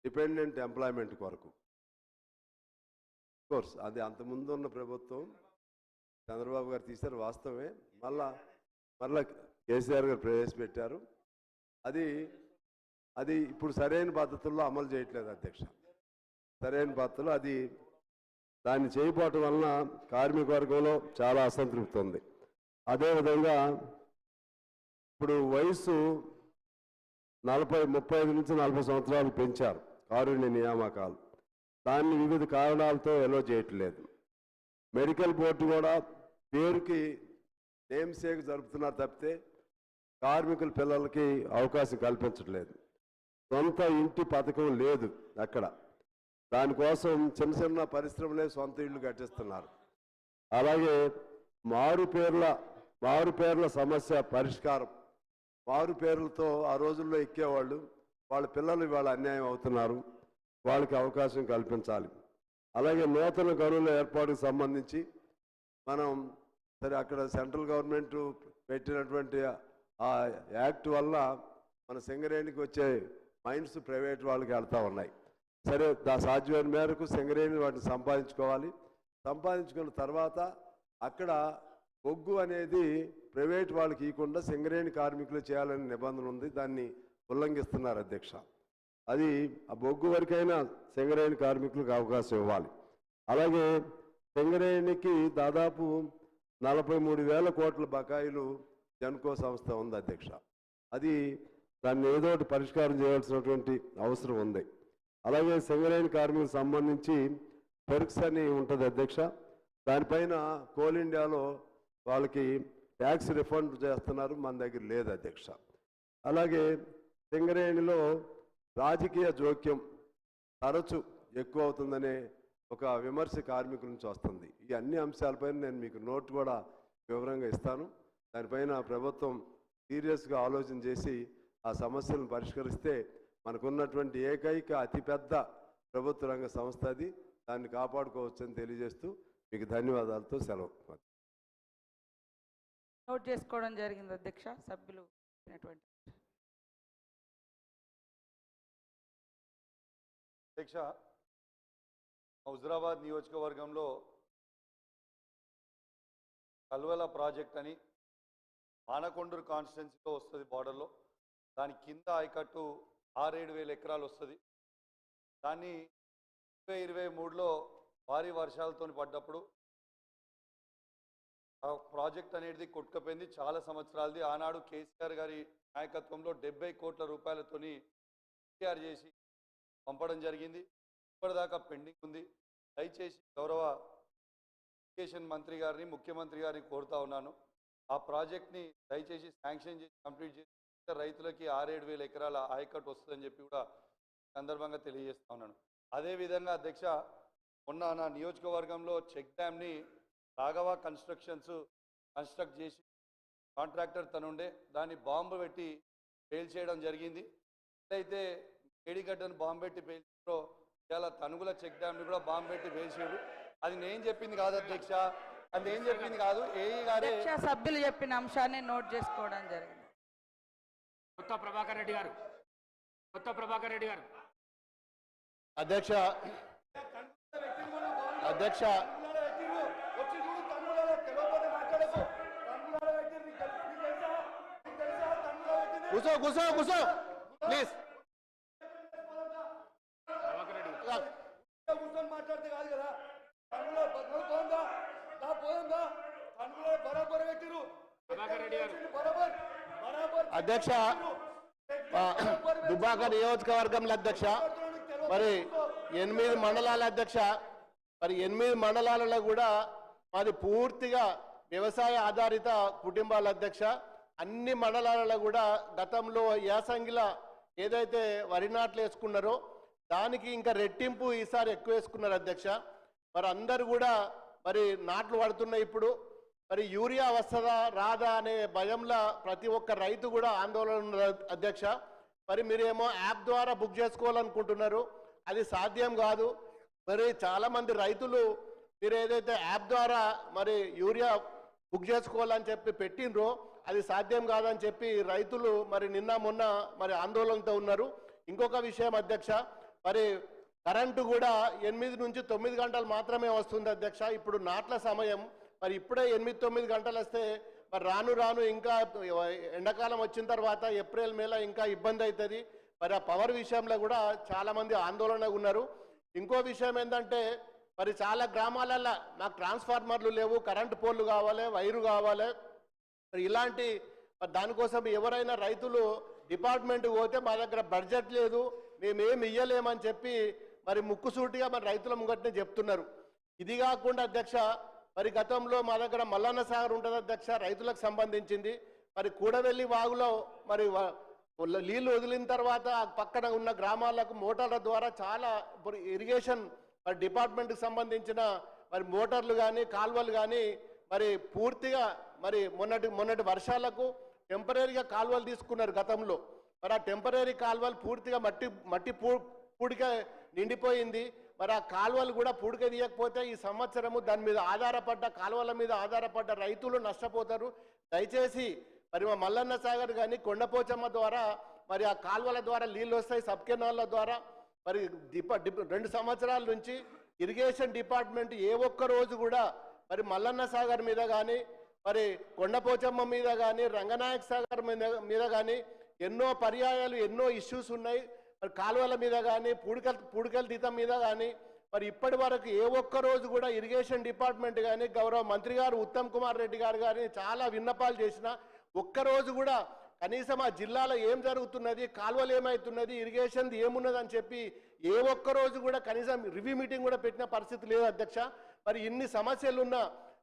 డిపెండెంట్ ఎంప్లాయ్మెంట్ కొరకు. కోర్స్ అది అంతకుముందు ఉన్న ప్రభుత్వం చంద్రబాబు గారు తీశారు, వాస్తవమే. మళ్ళా కేసీఆర్ గారు ప్రవేశపెట్టారు. అది ఇప్పుడు సరైన పద్ధతుల్లో అమలు చేయట్లేదు అధ్యక్ష. సరైన పద్ధతులు అది దాన్ని చేయకపోవటం వలన కార్మిక వర్గంలో చాలా అసంతృప్తి ఉంది. అదేవిధంగా ఇప్పుడు వయసు 35 నుంచి 40 సంవత్సరాలు పెంచారు కారుణ్య నియామకాలు. దాన్ని వివిధ కారణాలతో ఎలో చేయట్లేదు. మెడికల్ బోర్డు కూడా పేరుకి నేమ్ సేక్ జరుపుతున్నారు తప్పితే కార్మికుల పిల్లలకి అవకాశం కల్పించట్లేదు. సొంత ఇంటి పథకం లేదు అక్కడ. దానికోసం చిన్న చిన్న పరిశ్రమలే సొంత ఇళ్ళు కట్టిస్తున్నారు. అలాగే మారు పేర్ల సమస్య పరిష్కారం. మారు పేర్లతో ఆ రోజుల్లో ఎక్కేవాళ్ళు, వాళ్ళ పిల్లలు ఇవాళ అన్యాయం అవుతున్నారు. వాళ్ళకి అవకాశం కల్పించాలి. అలాగే నూతన గనుల ఏర్పాటుకు సంబంధించి మనం సరే అక్కడ సెంట్రల్ గవర్నమెంట్ పెట్టినటువంటి ఆ యాక్ట్ వల్ల మన సింగరేణికి వచ్చే మైన్స్ ప్రైవేట్ వాళ్ళకి వెళ్తూ ఉన్నాయి. సరే సాధ్యమైన మేరకు సింగరేణి వాటిని సంపాదించుకోవాలి. సంపాదించుకున్న తర్వాత అక్కడ బొగ్గు అనేది ప్రైవేట్ వాళ్ళకి ఇవ్వకుండా సింగరేణి కార్మికులు చేయాలనే నిబంధన ఉంది. దాన్ని ఉల్లంఘిస్తున్నారు అధ్యక్ష. అది ఆ బొగ్గు వరకైనా సింగరేణి కార్మికులకు అవకాశం ఇవ్వాలి. అలాగే సింగరేణికి దాదాపు 43,000 కోట్ల బకాయిలు జన్కో సంస్థ ఉంది అధ్యక్ష. అది దాన్ని ఏదో ఒకటి పరిష్కారం చేయాల్సినటువంటి అవసరం ఉంది. అలాగే సింగరేణి కార్మికులకు సంబంధించి పెర్క్స్ అని ఉంటుంది అధ్యక్ష. దానిపైన కోల్ ఇండియాలో వాళ్ళకి ట్యాక్స్ రిఫండ్ చేస్తున్నారు, మన దగ్గర లేదు అధ్యక్ష. అలాగే సింగరేణిలో రాజకీయ జోక్యం తరచు ఎక్కువ అవుతుందనే ఒక విమర్శ కార్మికుల నుంచి వస్తుంది. ఈ అన్ని అంశాలపైన నేను మీకు నోట్ కూడా వివరంగా ఇస్తాను. దానిపైన ప్రభుత్వం సీరియస్గా ఆలోచన చేసి ఆ సమస్యలను పరిష్కరిస్తే మనకున్నటువంటి ఏకైక అతిపెద్ద ప్రభుత్వ రంగ సంస్థ అది. దాన్ని కాపాడుకోవచ్చని తెలియజేస్తూ మీకు ధన్యవాదాలతో సెలవు. నోట్ చేసుకోవడం జరిగింది అధ్యక్ష. సభ్యులు అధ్యక్ష, హుజరాబాద్ నియోజకవర్గంలో కల్వల ప్రాజెక్ట్ అని మానకొండూరు కాన్స్టిట్యున్సీలో వస్తుంది బార్డర్లో. దాని కింద ఆయకట్టు 6-7 ఎకరాలు వస్తుంది. దాన్ని 2023లో భారీ వర్షాలతో పడ్డప్పుడు ఆ ప్రాజెక్ట్ అనేది కొట్టుకుపోయింది. చాలా సంవత్సరాలది. ఆనాడు కేసీఆర్ గారి నాయకత్వంలో 70 కోట్ల రూపాయలతోని తయారు చేసి పంపడం జరిగింది. ఇప్పటిదాకా పెండింగ్ ఉంది. దయచేసి గౌరవ ఇరిగేషన్ మంత్రి గారిని, ముఖ్యమంత్రి గారిని కోరుతా ఉన్నాను, ఆ ప్రాజెక్ట్ని దయచేసి శాంక్షన్ చేసి కంప్లీట్ చేసి రైతులకి 6-7 ఎకరాల ఆయకట్టు వస్తుందని చెప్పి కూడా సందర్భంగా తెలియజేస్తా ఉన్నాను. అదేవిధంగా అధ్యక్ష, మొన్న నా నియోజకవర్గంలో చెక్ డ్యామ్ని రాఘవ కన్స్ట్రక్ట్ చేసి కాంట్రాక్టర్ తనుండే దాన్ని బాంబు పెట్టి పేల్చేయడం జరిగింది. అయితే ఏడిగడ్డను బాంబు పెట్టి పేల్చారో ఇలా తనుగుల చెక్ డ్యామ్ని కూడా బాంబు పెట్టి పేల్చారు. అది నేను చెప్పింది కాదు అధ్యక్ష, అది నేను చెప్పింది కాదు, ఏఈ గారే. సభ్యులు చెప్పిన అంశాన్ని నోట్ చేసుకోవడం జరిగింది. కొత్త ప్రభాకర్ రెడ్డి గారు. అధ్యక్ష కూసో ప్లీజ్. మాట్లాడితే కాదు కదా. అధ్యక్ష, దుబ్బాక నియోజకవర్గంలో అధ్యక్ష మరి 8 మండలాల అధ్యక్ష. మరి 8 మండలాలలో కూడా మాది పూర్తిగా వ్యవసాయ ఆధారిత కుటుంబాల అధ్యక్ష. అన్ని మండలాలలో కూడా గతంలో యాసంగిల ఏదైతే వరి నాట్లు వేసుకున్నారో దానికి ఇంకా రెట్టింపు ఈసారి ఎక్కువ వేసుకున్నారు అధ్యక్ష. మరి అందరు కూడా మరి నాట్లు పడుతున్నాయి. ఇప్పుడు మరి యూరియా వస్తుందా రాదా అనే భయంలో ప్రతి ఒక్క రైతు కూడా ఆందోళన ఉన్నారు అధ్యక్ష. మరి మీరేమో యాప్ ద్వారా బుక్ చేసుకోవాలనుకుంటున్నారు, అది సాధ్యం కాదు. మరి చాలామంది రైతులు మీరు ఏదైతే యాప్ ద్వారా మరి యూరియా బుక్ చేసుకోవాలని చెప్పి పెట్టినరో అది సాధ్యం కాదని చెప్పి రైతులు మరి నిన్న మొన్న మరి ఆందోళనతో ఉన్నారు. ఇంకొక విషయం అధ్యక్ష, మరి కరెంటు కూడా 8 నుంచి 9 గంటలు మాత్రమే వస్తుంది అధ్యక్ష. ఇప్పుడు నాట్ల సమయం, మరి ఇప్పుడే 8-9 గంటలు వస్తే మరి రాను ఇంకా ఎండాకాలం వచ్చిన తర్వాత ఏప్రిల్ మేలో ఇంకా ఇబ్బంది అవుతుంది. మరి ఆ పవర్ విషయంలో కూడా చాలామంది ఆందోళనగా ఉన్నారు. ఇంకో విషయం ఏంటంటే మరి చాలా గ్రామాలలో నాకు ట్రాన్స్ఫార్మర్లు లేవు, కరెంటు పోల్లు కావాలి, వైరు కావాలి. మరి ఇలాంటి దానికోసం ఎవరైనా రైతులు డిపార్ట్మెంట్కి పోతే మా దగ్గర బడ్జెట్ లేదు, మేమేమి ఇయ్యలేమని చెప్పి మరి ముక్కుసూటిగా మరి రైతుల ముంగట్నే చెప్తున్నారు. ఇది కాకుండా అధ్యక్ష, మరి గతంలో మా దగ్గర మల్లన్న సాగర్ ఉంటుంది అధ్యక్ష, రైతులకు సంబంధించింది. మరి కూడవెల్లి వాగులో మరి నీళ్లు వదిలిన తర్వాత పక్కన ఉన్న గ్రామాలకు మోటార్ల ద్వారా చాలా ఇరిగేషన్ మరి డిపార్ట్మెంట్కి సంబంధించిన మరి మోటార్లు కానీ కాలువలు కానీ మరి పూర్తిగా మరి మొన్నటి వర్షాలకు టెంపరీగా కాలువలు తీసుకున్నారు గతంలో. మరి ఆ టెంపరీ కాలువలు పూర్తిగా మట్టి పూడిక నిండిపోయింది. మరి ఆ కాలువలు కూడా పూడిక తీయకపోతే ఈ సంవత్సరము దాని మీద ఆధారపడ్డ కాలువల మీద ఆధారపడ్డ రైతులు నష్టపోతారు. దయచేసి మరి మా మల్లన్న సాగర్ కానీ కొండపోచమ్మ ద్వారా మరి ఆ కాలువల ద్వారా నీళ్ళు వస్తాయి, సబ్ కెనాల్ల ద్వారా మరి 2 సంవత్సరాల నుంచి ఇరిగేషన్ డిపార్ట్మెంట్ ఏ ఒక్క రోజు కూడా మరి మల్లన్న సాగర్ మీద కానీ మరి కొండపోచమ్మ మీద కానీ రంగనాయక సాగర్ మీద కానీ ఎన్నో పర్యాయాలు ఎన్నో ఇష్యూస్ ఉన్నాయి. మరి కాలువల మీద కానీ పూడికల తీతం మీద కానీ మరి ఇప్పటి వరకు ఏ ఒక్క రోజు కూడా ఇరిగేషన్ డిపార్ట్మెంట్ కానీ గౌరవ మంత్రి గారు ఉత్తమ్ కుమార్ రెడ్డి గారు కానీ చాలా విన్నపాలు చేసినా ఒక్కరోజు కూడా కనీసం ఆ జిల్లాలో ఏం జరుగుతున్నది, కాలువలు ఏమవుతున్నది, ఇరిగేషన్ ఏమున్నది అని చెప్పి ఏ ఒక్క రోజు కూడా కనీసం రివ్యూ మీటింగ్ కూడా పెట్టిన పరిస్థితి లేదు అధ్యక్ష. మరి ఇన్ని సమస్యలున్నా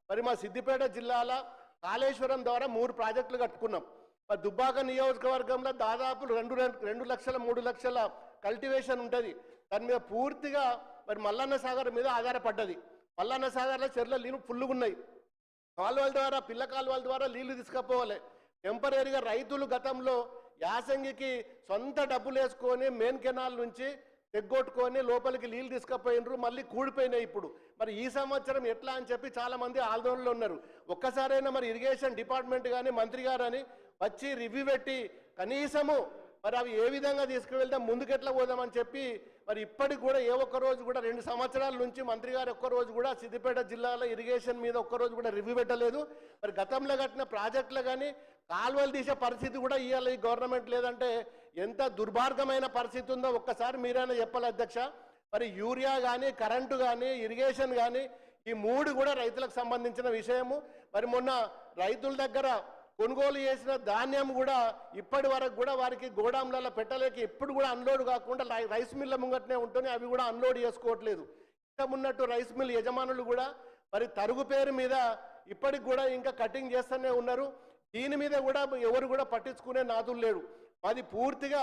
మరి మా సిద్దిపేట జిల్లాలో కాళేశ్వరం ద్వారా 3 ప్రాజెక్టులు కట్టుకున్నాం. మరి దుబ్బాక నియోజకవర్గంలో దాదాపు 2 లక్షల 3 లక్షల కల్టివేషన్ ఉంటుంది. దాని మీద పూర్తిగా మరి మల్లన్న సాగర్ మీద ఆధారపడ్డది. మల్లన్న సాగర్లో చెర్ల నీళ్ళు ఫుల్లుగా ఉన్నాయి. కాలువల ద్వారా పిల్ల కాలువల ద్వారా నీళ్లు తీసుకుపోవాలి. టెంపరీగా రైతులు గతంలో యాసంగికి సొంత డబ్బులు వేసుకొని మెయిన్ కెనాల్ నుంచి తెగ్గొట్టుకొని లోపలికి నీళ్ళు తీసుకుపోయినరు, మళ్ళీ కూడిపోయినాయి. ఇప్పుడు మరి ఈ సంవత్సరం ఎట్లా అని చెప్పి చాలా మంది ఆందోళనలో ఉన్నారు. ఒక్కసారైనా మరి ఇరిగేషన్ డిపార్ట్మెంట్ కానీ మంత్రి గారు అని వచ్చి రివ్యూ పెట్టి కనీసము మరి అవి ఏ విధంగా తీసుకువెళ్తాం, ముందుకెట్లా పోదామని చెప్పి మరి ఇప్పటికి కూడా ఏ ఒక్క రోజు కూడా 2 సంవత్సరాల నుంచి మంత్రి గారు ఒక్కరోజు కూడా సిద్దిపేట జిల్లాలో ఇరిగేషన్ మీద ఒక్కరోజు కూడా రివ్యూ పెట్టలేదు. మరి గతంలో కట్టిన ప్రాజెక్టులు కానీ కాలువలు తీసే పరిస్థితి కూడా ఇవాళ ఈ గవర్నమెంట్ లేదంటే ఎంత దుర్మార్గమైన పరిస్థితి ఉందో ఒక్కసారి మీరైనా చెప్పాలి అధ్యక్ష. మరి యూరియా కానీ కరెంటు కానీ ఇరిగేషన్ కానీ ఈ 3 కూడా రైతులకు సంబంధించిన విషయము. మరి మొన్న రైతుల దగ్గర కొనుగోలు చేసిన ధాన్యం కూడా ఇప్పటి వరకు కూడా వారికి గోడాంలలో పెట్టలేక ఎప్పుడు కూడా అన్లోడ్ కాకుండా రైస్ మిల్ల ముంగట్నే ఉంటుంది, అవి కూడా అన్లోడ్ చేసుకోవట్లేదు. ఇంకా ఉన్నట్టు రైస్ మిల్ యజమానులు కూడా మరి తరుగు పేరు మీద ఇప్పటికి కూడా ఇంకా కటింగ్ చేస్తూనే ఉన్నారు. దీని మీద కూడా ఎవరు కూడా పట్టించుకునే నాదులు లేడు. అది పూర్తిగా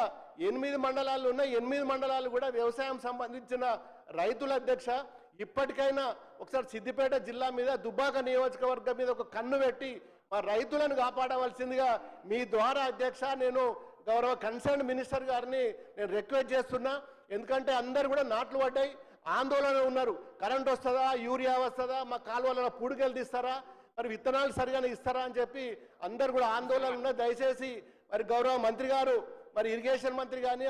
8 మండలాలు ఉన్నాయి. 8 మండలాలు కూడా వ్యవసాయం సంబంధించిన రైతుల అధ్యక్ష. ఇప్పటికైనా ఒకసారి సిద్దిపేట జిల్లా మీద దుబ్బాక నియోజకవర్గం మీద ఒక కన్ను పెట్టి మా రైతులను కాపాడవలసిందిగా మీ ద్వారా అధ్యక్ష నేను గౌరవ కన్సర్న్ మినిస్టర్ గారిని నేను రిక్వెస్ట్ చేస్తున్నా. ఎందుకంటే అందరు కూడా నాట్లు పడ్డాయి, ఆందోళన ఉన్నారు. కరెంట్ వస్తుందా, యూరియా వస్తుందా, మా కాలువల పూడికలు తీస్తారా, మరి విత్తనాలు సరిగానే ఇస్తారా అని చెప్పి అందరు కూడా ఆందోళన ఉన్నారు. దయచేసి మరి గౌరవ మంత్రి గారు మరి ఇరిగేషన్ మంత్రి కానీ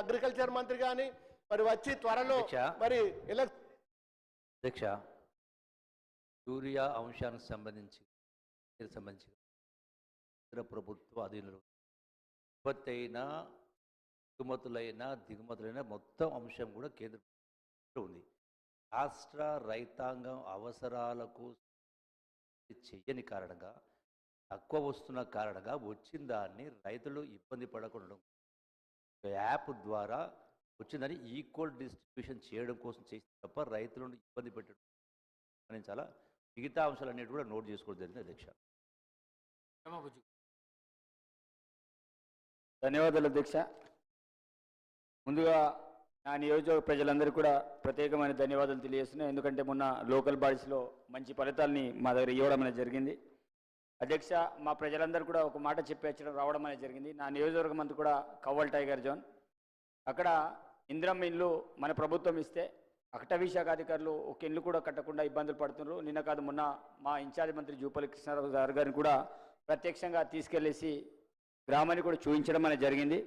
అగ్రికల్చర్ మంత్రి కానీ మరి వచ్చి త్వరలో మరి అధ్యక్ష యూరియా అంశానికి సంబంధించి కేంద్ర ప్రభుత్వ అధీనంలో ఉత్పత్తి అయినా దిగుమతులైన మొత్తం అంశం కూడా కేంద్ర ప్రభుత్వం ఉంది. రాష్ట్ర రైతాంగం అవసరాలకు చెయ్యని కారణంగా తక్కువ వస్తున్న కారణంగా వచ్చిన దాన్ని రైతులు ఇబ్బంది పడకుండా యాప్ ద్వారా వచ్చిందని ఈక్వల్ డిస్ట్రిబ్యూషన్ చేయడం కోసం చేసిన తప్ప రైతులను ఇబ్బంది పెట్టడం అని చాలా మిగతా అంశాలన్నిటి కూడా నోట్ చేసుకోవడం జరిగింది అధ్యక్ష. ధన్యవాదాలు అధ్యక్ష. ముందుగా నా నియోజకవర్గ ప్రజలందరికీ కూడా ప్రత్యేకమైన ధన్యవాదాలు తెలియజేస్తున్నాను. ఎందుకంటే మొన్న లోకల్ బాడీస్లో మంచి ఫలితాలని మా దగ్గర ఇవ్వడం అనేది జరిగింది. అధ్యక్ష, మా ప్రజలందరూ కూడా ఒక మాట చెప్పి రావడం అనేది జరిగింది. నా నియోజకవర్గం అంతా కూడా కవ్వల్ టైగర్ జోన్. అక్కడ ఇందిరమ్మ ఇల్లు మన ప్రభుత్వం ఇస్తే అటవీ శాఖ అధికారులు ఒక ఇల్లు కూడా కట్టకుండా ఇబ్బందులు పడుతున్నారు. నిన్న కాదు మొన్న మా ఇన్ఛార్జ్ మంత్రి జూపల్లి కృష్ణారావు గారిని కూడా ప్రత్యక్షంగా తీసుకెళ్లేసి గ్రామాన్ని కూడా చూపించడం అనేది జరిగింది.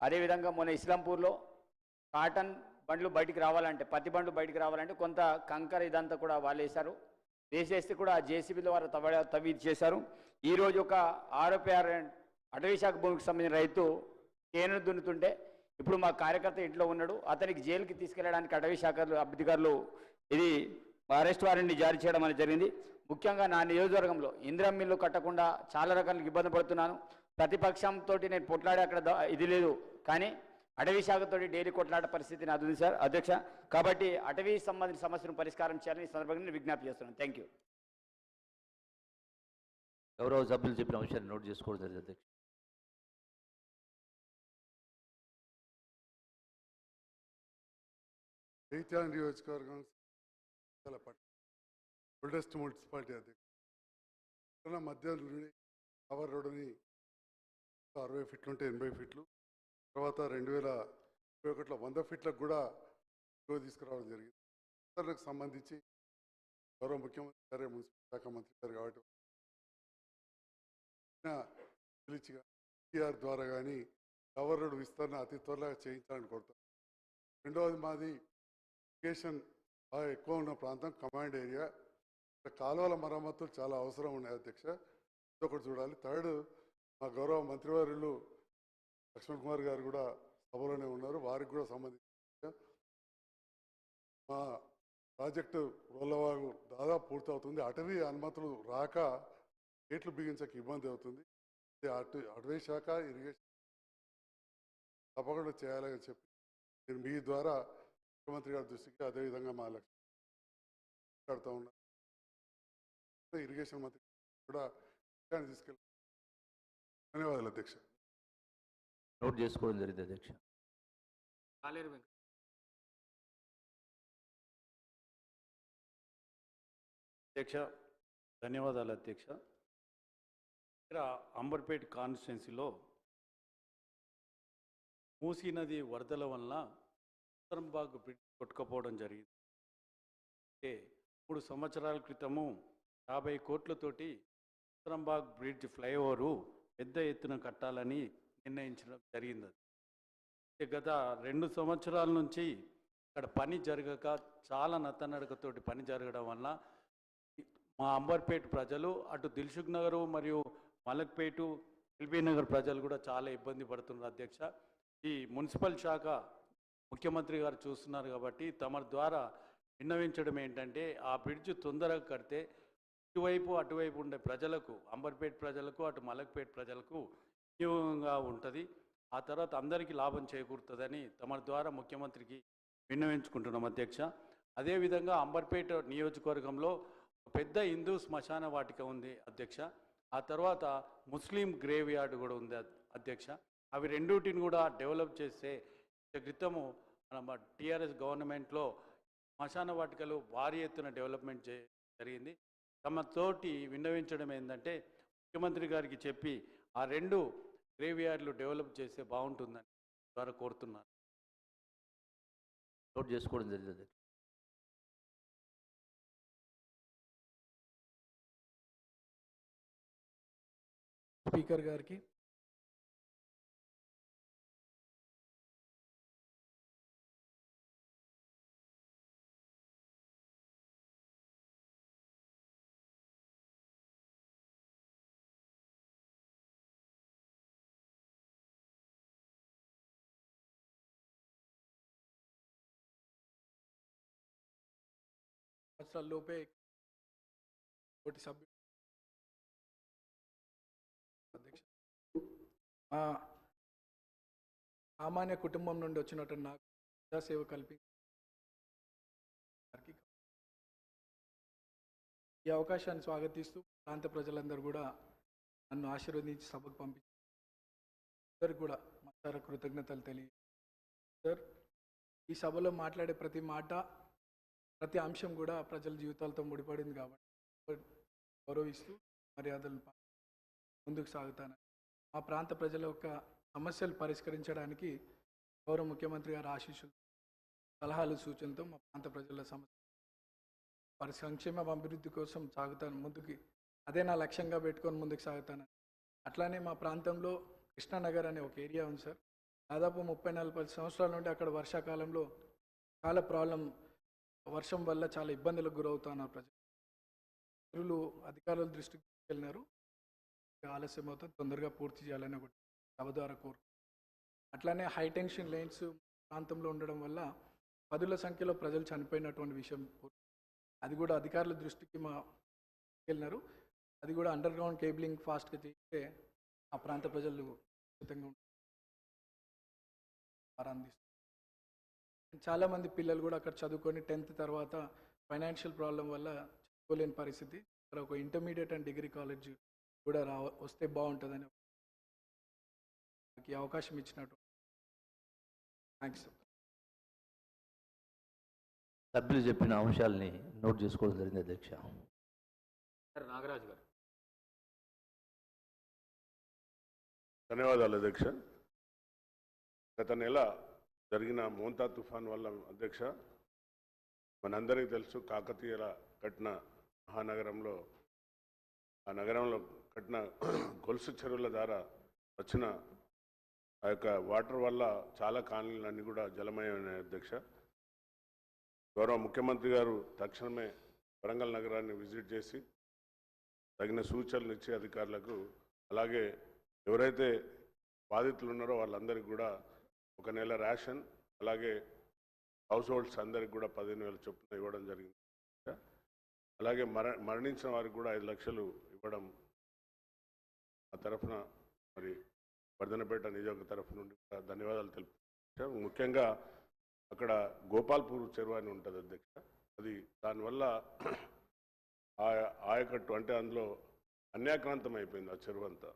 అదేవిధంగా మొన్న ఇస్లాంపూర్లో కాటన్ బండ్లు బయటికి రావాలంటే, పత్తి బండ్లు బయటికి రావాలంటే కొంత కంకర ఇదంతా కూడా వాళ్ళు వేశారు. వేసేస్తే కూడా జేసీబీ ద్వారా తవ్వి చేశారు. ఈరోజు ఒక ఆరోపి అటవీ శాఖ భూమికి సంబంధించిన రైతు తేనెను దున్నుతుంటే ఇప్పుడు మా కార్యకర్త ఇంట్లో ఉన్నాడు, అతనికి జైలుకి తీసుకెళ్లడానికి అటవీ శాఖ అధికారులు ఇది అరెస్ట్ వారెంట్ని జారీ చేయడం అనేది జరిగింది. ముఖ్యంగా నా నియోజకవర్గంలో ఇందిరమ్మ ఇల్లు కట్టకుండా చాలా రకాల ఇబ్బంది పడుతున్నాను. ప్రతిపక్షంతో నేను పొట్లాడే అక్కడ ఇది లేదు, కానీ అటవీ శాఖతో డైలీ కొట్లాడే పరిస్థితి నాది ఉంది సార్ అధ్యక్ష. కాబట్టి అటవీ సంబంధించిన సమస్యను పరిష్కారం చేయాలని ఈ సందర్భంగా నేను విజ్ఞప్తి చేస్తున్నాను. Thank you. గౌరవ సభ్యులు చెప్పిన అంశాన్ని నోట్ చేసుకోవడం జరిగింది అధ్యక్ష. జగిత్యాల నియోజకవర్గం ఓల్డెస్ట్ మున్సిపాలిటీ అధ్యక్షుడు మధ్య కవర్ రోడ్డుని 60 ఫీట్లు ఉంటే 80 ఫీట్లు, తర్వాత 2021లో 100 ఫీట్లకు కూడా తీసుకురావడం జరిగింది. ఇతరులకు సంబంధించి గౌరవ ముఖ్యమంత్రి గారే మున్సిపల్ శాఖ మంత్రి గారు కాబట్టి పిలిచిగా టీఆర్ ద్వారా కానీ కవర్ రోడ్డు విస్తరణ అతి త్వరగా చేయించాలని కోరుతాను. రెండవది మాది ఇరిగేషన్ బాగా ఎక్కువ ఉన్న ప్రాంతం కమాండ్ ఏరియా. కాలువల మరమ్మతులు చాలా అవసరం ఉన్నాయి అధ్యక్ష, ఇదొకటి చూడాలి. థర్డ్, మా గౌరవ మంత్రివర్యులు లక్ష్మణ్ కుమార్ గారు కూడా సభలోనే ఉన్నారు, వారికి కూడా సంబంధించి మా ప్రాజెక్టు రోలవాగు దాదాపు పూర్తవుతుంది. అటవీ అనుమతులు రాక గేట్లు బిగించక ఇబ్బంది అవుతుంది. అటవీ శాఖ ఇరిగేషన్ తప్పకుండా చేయాలని చెప్పి నేను మీ ద్వారా ముఖ్యమంత్రి గారి దృష్టికి, అదేవిధంగా మా లక్ష్యం మాట్లాడుతూ ఉన్నాను. ఇరిగేషన్ మంత్రి కూడా తీసుకెళ్ళి ధన్యవాదాలు అధ్యక్ష. నోట్ చేసుకోవడం జరిగింది అధ్యక్ష. కాలేరు వెంకట అధ్యక్ష ధన్యవాదాలు అధ్యక్ష. ఇక్కడ అంబర్పేట్ కాన్స్టిట్యున్సీలో మూసీ నది వరదల వల్ల ఉత్తరంబాగ్ బ్రిడ్జ్ కొట్టుకుపోవడం జరిగింది. అంటే 3 సంవత్సరాల క్రితము 50 కోట్లతోటి ఉత్తరంబాగ్ బ్రిడ్జ్ ఫ్లైఓవరు పెద్ద ఎత్తున కట్టాలని నిర్ణయించడం జరిగింది. గత 2 సంవత్సరాల నుంచి ఇక్కడ పని జరగక చాలా నత్తనడకతోటి పని జరగడం వల్ల మా అంబర్పేట్ ప్రజలు, అటు దిల్సుఖ్ నగరు మరియు మలక్పేటు, ఎల్బీ నగర్ ప్రజలు కూడా చాలా ఇబ్బంది పడుతున్నారు అధ్యక్ష. ఈ మున్సిపల్ శాఖ ముఖ్యమంత్రి గారు చూస్తున్నారు కాబట్టి తమ ద్వారా విన్నవించడం ఏంటంటే, ఆ బ్రిడ్జ్ తొందరగా కడితే ఇటువైపు అటువైపు ఉండే ప్రజలకు, అంబర్పేట్ ప్రజలకు, అటు మలక్పేట్ ప్రజలకు ఉపయోగంగా ఉంటుంది. ఆ తర్వాత అందరికీ లాభం చేకూరుతుందని తమ ద్వారా ముఖ్యమంత్రికి విన్నవించుకుంటున్నాం అధ్యక్ష. అదేవిధంగా అంబర్పేట నియోజకవర్గంలో పెద్ద హిందూ శ్మశాన వాటిక ఉంది అధ్యక్ష. ఆ తర్వాత ముస్లిం గ్రేవ్ యార్డ్ కూడా ఉంది అధ్యక్ష. అవి రెండింటిని కూడా డెవలప్ చేస్తే, క్రితము మన టీఆర్ఎస్ గవర్నమెంట్లో శ్మశాన వాటికలు భారీ ఎత్తున డెవలప్మెంట్ జరిగింది. తమతోటి విన్నవించడం ఏంటంటే, ముఖ్యమంత్రి గారికి చెప్పి ఆ 2 గ్రేవ్ యార్డ్లు డెవలప్ చేస్తే బాగుంటుందని ద్వారా కోరుతున్నాను. నోట్ చేసుకోవడం జరిగింది. స్పీకర్ గారికి, సంవత్సరాల్లోపే ఒకటి సభ్యులు అధ్యక్ష, మా సామాన్య కుటుంబం నుండి వచ్చినట్టు నాకు ప్రజాసేవ కల్పించి ఈ అవకాశాన్ని స్వాగతిస్తూ ప్రాంత ప్రజలందరూ కూడా నన్ను ఆశీర్వదించి సభకు పంపించారు. అందరికి కూడా మనసారా కృతజ్ఞతలు సార్. ఈ సభలో మాట్లాడే ప్రతి మాట, ప్రతి అంశం కూడా ప్రజల జీవితాలతో ముడిపడింది కాబట్టి గౌరవిస్తూ మర్యాదలు ముందుకు సాగుతాను. మా ప్రాంత ప్రజల యొక్క సమస్యలు పరిష్కరించడానికి గౌరవ ముఖ్యమంత్రి గారి ఆశీస్సులు, సలహాలు, సూచనలతో మా ప్రాంత ప్రజల సంక్షేమ అభివృద్ధి కోసం సాగుతాను ముందుకి. అదే నా లక్ష్యంగా పెట్టుకొని ముందుకు సాగుతాను. అట్లానే మా ప్రాంతంలో కృష్ణానగర్ అనే ఒక ఏరియా ఉంది సార్. దాదాపు 30-40 సంవత్సరాల నుండి అక్కడ వర్షాకాలంలో చాలా వర్షం వల్ల చాలా ఇబ్బందులకు గురవుతున్నారు ప్రజలు. మంత్రులు, అధికారుల దృష్టికి వెళ్ళినారు. ఆలస్యం అవుతుంది, తొందరగా పూర్తి చేయాలని ఒకటి సభ ద్వారా కోరు. అట్లానే హైటెన్షన్ లైన్స్ ప్రాంతంలో ఉండడం వల్ల 10ల సంఖ్యలో ప్రజలు చనిపోయినటువంటి విషయం, అది కూడా అధికారుల దృష్టికి వెళ్ళినారు. అది కూడా అండర్ గ్రౌండ్ కేబులింగ్ ఫాస్ట్గా చేస్తే ఆ ప్రాంత ప్రజలు ఖచ్చితంగా అందిస్తారు. చాలామంది పిల్లలు కూడా అక్కడ చదువుకొని 10th తర్వాత ఫైనాన్షియల్ ప్రాబ్లం వల్ల చదువుకోలేని పరిస్థితి. అక్కడ ఒక ఇంటర్మీడియట్ అండ్ డిగ్రీ కాలేజ్ కూడా వస్తే బాగుంటుందని ఈ అవకాశం ఇచ్చినట్టు థ్యాంక్స్. సభ్యులు చెప్పిన అంశాలని నోట్ చేసుకోవడం జరిగింది అధ్యక్ష. నాగరాజు గారు. ధన్యవాదాలు అధ్యక్ష. గత నెల జరిగిన మోంతా తుఫాన్ వల్ల అధ్యక్ష, మనందరికీ తెలుసు, కాకతీయుల కట్టిన మహానగరంలో, ఆ నగరంలో కట్టిన గొలుసు చెరువుల ద్వారా వచ్చిన ఆ యొక్క వాటర్ వల్ల చాలా కాలనీలన్నీ కూడా జలమయమైన అధ్యక్ష. గౌరవ ముఖ్యమంత్రి గారు తక్షణమే వరంగల్ నగరాన్ని విజిట్ చేసి తగిన సూచనలు ఇచ్చి అధికారులకు, అలాగే ఎవరైతే బాధితులు ఉన్నారో వాళ్ళందరికీ కూడా 1 నెల రేషన్, అలాగే హౌస్ హోల్డ్స్ అందరికి కూడా 15,000 చొప్పున ఇవ్వడం జరిగింది. అలాగే మరణించిన వారికి కూడా 5 లక్షలు ఇవ్వడం ఆ తరఫున మరి వర్ధనపేట నియోజక తరఫు నుండి కూడా ధన్యవాదాలు తెలుపుతాం. ముఖ్యంగా అక్కడ గోపాల్పూర్ చెరువు అని ఉంటుంది అధ్యక్ష. అది దానివల్ల ఆయకట్టు అంటే అందులో అన్యాక్రాంతం అయిపోయింది ఆ చెరువు అంతా.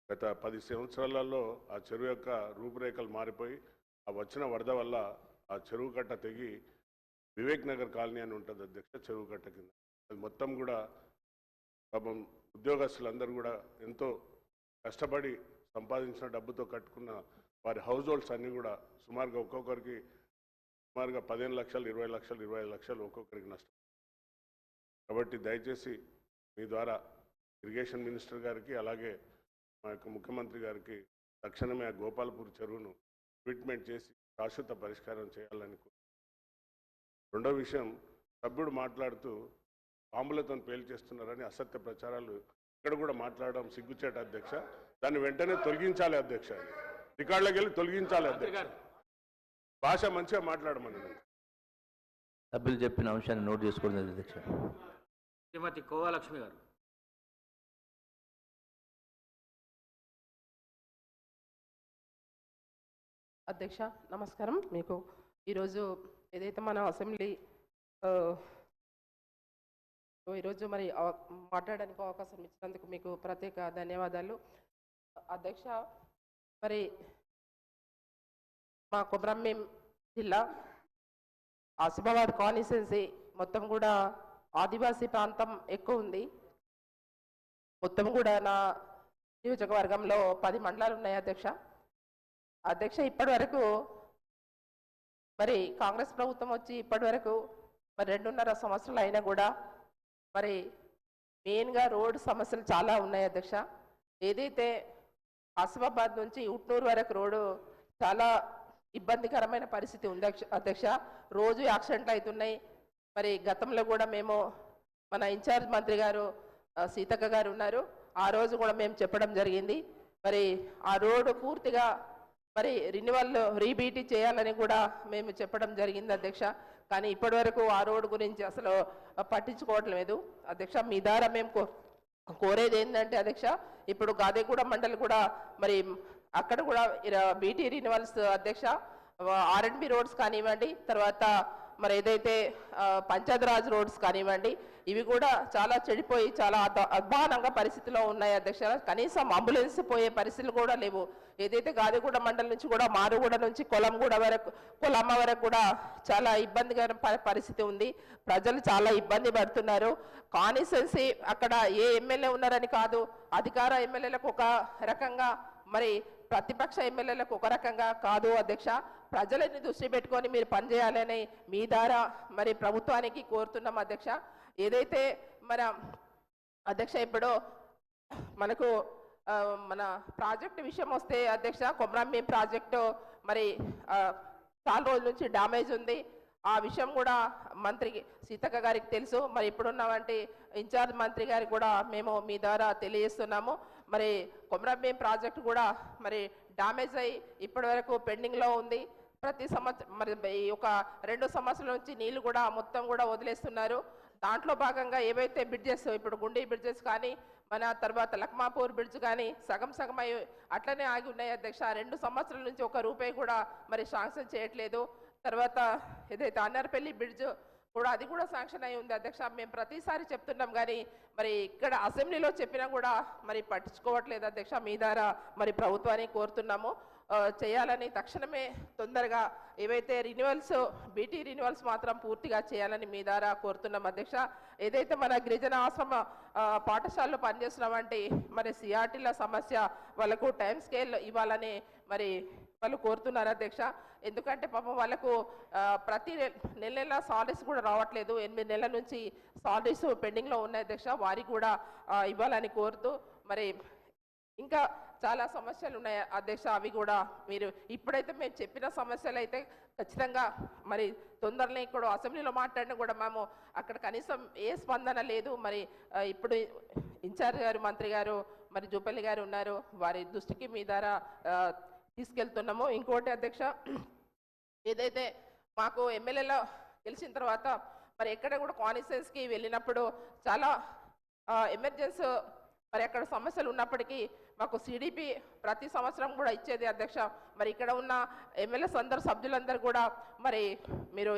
గత 10 సంవత్సరాలలో ఆ చెరువు యొక్క రూపురేఖలు మారిపోయి ఆ వచ్చిన వరద వల్ల ఆ చెరువు కట్ట తెగి వివేక్ నగర్ కాలనీ అని ఉంటుంది అధ్యక్ష. చెరువు కట్ట కింద అది మొత్తం కూడా పాపం ఉద్యోగస్తులందరూ కూడా ఎంతో కష్టపడి సంపాదించిన డబ్బుతో కట్టుకున్న వారి హౌస్ హోల్డ్స్ అన్నీ కూడా సుమారుగా ఒక్కొక్కరికి సుమారుగా 15 లక్షలు, 20 లక్షలు, 25 లక్షలు ఒక్కొక్కరికి నష్టం. కాబట్టి దయచేసి మీ ద్వారా ఇరిగేషన్ మినిస్టర్ గారికి, అలాగే మా యొక్క ముఖ్యమంత్రి గారికి తక్షణమే ఆ గోపాల్పూర్ చెరువును ట్రీట్మెంట్ చేసి శాశ్వత పరిష్కారం చేయాలని. రెండో విషయం, సభ్యుడు మాట్లాడుతూ బాంబులతో పేలు చేస్తున్నారని అసత్య ప్రచారాలు ఇక్కడ కూడా మాట్లాడడం సిగ్గుచేట అధ్యక్ష. దాన్ని వెంటనే తొలగించాలి అధ్యక్ష. రికార్డులోకి వెళ్ళి తొలగించాలి అధ్యక్ష. భాష మంచిగా మాట్లాడమని సభ్యులు చెప్పిన అంశాన్ని నోట్ చేసుకోవడం అధ్యక్ష. శ్రీమతి కోవాలక్ష్మి గారు. అధ్యక్ష నమస్కారం. మీకు ఈరోజు ఏదైతే మన అసెంబ్లీ ఈరోజు మరి మాట్లాడడానికి అవకాశం ఇచ్చినందుకు మీకు ప్రత్యేక ధన్యవాదాలు అధ్యక్ష. మరి మా కొమరంభీం జిల్లా ఆసిఫాబాద్ కాన్స్టిట్యుయెన్సీ మొత్తం కూడా ఆదివాసీ ప్రాంతం ఎక్కువ ఉంది. మొత్తం కూడా నా నియోజకవర్గంలో 10 మండలాలు ఉన్నాయి అధ్యక్ష. అధ్యక్ష ఇప్పటి వరకు మరి కాంగ్రెస్ ప్రభుత్వం వచ్చి ఇప్పటి వరకు మరి 2.5 సంవత్సరాలు అయినా కూడా మరి మెయిన్గా రోడ్ సమస్యలు చాలా ఉన్నాయి అధ్యక్ష. ఏదైతే ఆసిఫాబాద్ నుంచి ఉట్నూరు వరకు రోడ్డు చాలా ఇబ్బందికరమైన పరిస్థితి ఉంది అధ్యక్ష. రోజు యాక్సిడెంట్లు అవుతున్నాయి. మరి గతంలో కూడా మేము మన ఇన్ఛార్జ్ మంత్రి గారు సీతక్క గారు ఉన్నారు, ఆ రోజు కూడా మేము చెప్పడం జరిగింది. మరి ఆ రోడ్డు పూర్తిగా మరి రిన్యువల్ రీబీటీ చేయాలని కూడా మేము చెప్పడం జరిగింది అధ్యక్ష. కానీ ఇప్పటి వరకు ఆ రోడ్డు గురించి అసలు పట్టించుకోవట్లేదు అధ్యక్ష. మీ ద్వారా మేము కోరేది ఏంటంటే అధ్యక్ష, ఇప్పుడు గాదేగూడ మండలి కూడా మరి అక్కడ కూడా బీటీ రిన్యువల్స్ అధ్యక్ష, R&B రోడ్స్ కానివ్వండి, తర్వాత మరి ఏదైతే పంచాయతీరాజ్ రోడ్స్ కానివ్వండి, ఇవి కూడా చాలా చెడిపోయి చాలా అధ్వానంగా పరిస్థితిలో ఉన్నాయి అధ్యక్ష. కనీసం అంబులెన్స్ పోయే పరిస్థితులు కూడా లేవు. ఏదైతే గాదిగూడ మండలం నుంచి కూడా మారుగూడ నుంచి కొలమ్మ వరకు కూడా చాలా ఇబ్బందికర పరిస్థితి ఉంది. ప్రజలు చాలా ఇబ్బంది పడుతున్నారు. కాన్స్టిట్యుయెన్సీ అక్కడ ఏ ఎమ్మెల్యే ఉన్నారని కాదు, అధికార ఎమ్మెల్యేలకు ఒక రకంగా మరి ప్రతిపక్ష ఎమ్మెల్యేలకు ఒక రకంగా కాదు అధ్యక్ష. ప్రజలని దృష్టి పెట్టుకొని మీరు పనిచేయాలని మీ ద్వారా మరి ప్రభుత్వానికి కోరుతున్నాం అధ్యక్ష. ఏదైతే మన అధ్యక్ష ఇప్పుడు మనకు మన ప్రాజెక్టు విషయం వస్తే అధ్యక్ష, కొమరంభీం ప్రాజెక్టు మరి చాలా రోజుల నుంచి డ్యామేజ్ ఉంది. ఆ విషయం కూడా మంత్రి సీతక్క గారికి తెలుసు. మరి ఇప్పుడున్నవంటి ఇన్ఛార్జ్ మంత్రి గారికి కూడా మేము మీ ద్వారా తెలియజేస్తున్నాము. మరి కొమరంభీం ప్రాజెక్టు కూడా మరి డ్యామేజ్ అయ్యి ఇప్పటి వరకు పెండింగ్లో ఉంది. ప్రతి సంవత్సరం మరి ఒక 2 సంవత్సరాల నుంచి నీళ్లు కూడా మొత్తం కూడా వదిలేస్తున్నారు. దాంట్లో భాగంగా ఏవైతే బ్రిడ్జెస్ ఇప్పుడు గుండీ బ్రిడ్జెస్ కానీ మన తర్వాత లక్మాపూర్ బ్రిడ్జ్ కానీ సగం అయి అట్లనే ఆగి ఉన్నాయి అధ్యక్ష. 2 సంవత్సరాల నుంచి 1 రూపాయి కూడా మరి శాంక్షన్ చేయట్లేదు. తర్వాత ఏదైతే అన్నారపల్లి బ్రిడ్జ్ కూడా అది కూడా శాంక్షన్ అయి ఉంది అధ్యక్ష. మేము ప్రతిసారి చెప్తున్నాం కానీ మరి ఇక్కడ అసెంబ్లీలో చెప్పినా కూడా మరి పట్టించుకోవట్లేదు అధ్యక్ష. మీ ద్వారా మరి ప్రభుత్వాన్ని కోరుతున్నాము చేయాలని, తక్షణమే తొందరగా ఏవైతే రిన్యువల్స్ బీటీ రిన్యువల్స్ మాత్రం పూర్తిగా చేయాలని మీ ద్వారా కోరుతున్నాం అధ్యక్ష. ఏదైతే మన గిరిజన ఆశ్రమ పాఠశాలలో పనిచేస్తున్నామంటే మరి సిఆర్టీల సమస్య వాళ్ళకు టైం స్కేల్ ఇవ్వాలని మరి వాళ్ళు కోరుతున్నారు అధ్యక్ష. ఎందుకంటే పాపం వాళ్ళకు ప్రతి నెల సాలరీస్ కూడా రావట్లేదు. 8 నెలల నుంచి సాలరీస్ పెండింగ్లో ఉన్నాయి అధ్యక్ష. వారికి కూడా ఇవ్వాలని కోరుతూ మరి ఇంకా చాలా సమస్యలు ఉన్నాయి అధ్యక్ష. అవి కూడా మీరు ఇప్పుడైతే మేము చెప్పిన సమస్యలు అయితే ఖచ్చితంగా మరి తొందరలో ఇక్కడ అసెంబ్లీలో మాట్లాడినా కూడా మేము అక్కడ కనీసం ఏ స్పందన లేదు. మరి ఇప్పుడు ఇన్ఛార్జ్ గారు మంత్రి గారు మరి జూపల్లి గారు ఉన్నారు, వారి దృష్టికి మీ ద్వారా తీసుకెళ్తున్నాము. ఇంకోటి అధ్యక్ష, ఏదైతే మాకు ఎమ్మెల్యేలో గెలిచిన తర్వాత మరి ఎక్కడ కూడా కాన్స్టిట్యున్సీకి వెళ్ళినప్పుడు చాలా ఎమర్జెన్సీ మరి అక్కడ సమస్యలు ఉన్నప్పటికీ మాకు సిడిపి ప్రతి సంవత్సరం కూడా ఇచ్చేది అధ్యక్ష. మరి ఇక్కడ ఉన్న ఎమ్మెల్యేస్ అందరు సభ్యులందరూ కూడా మరి మీరు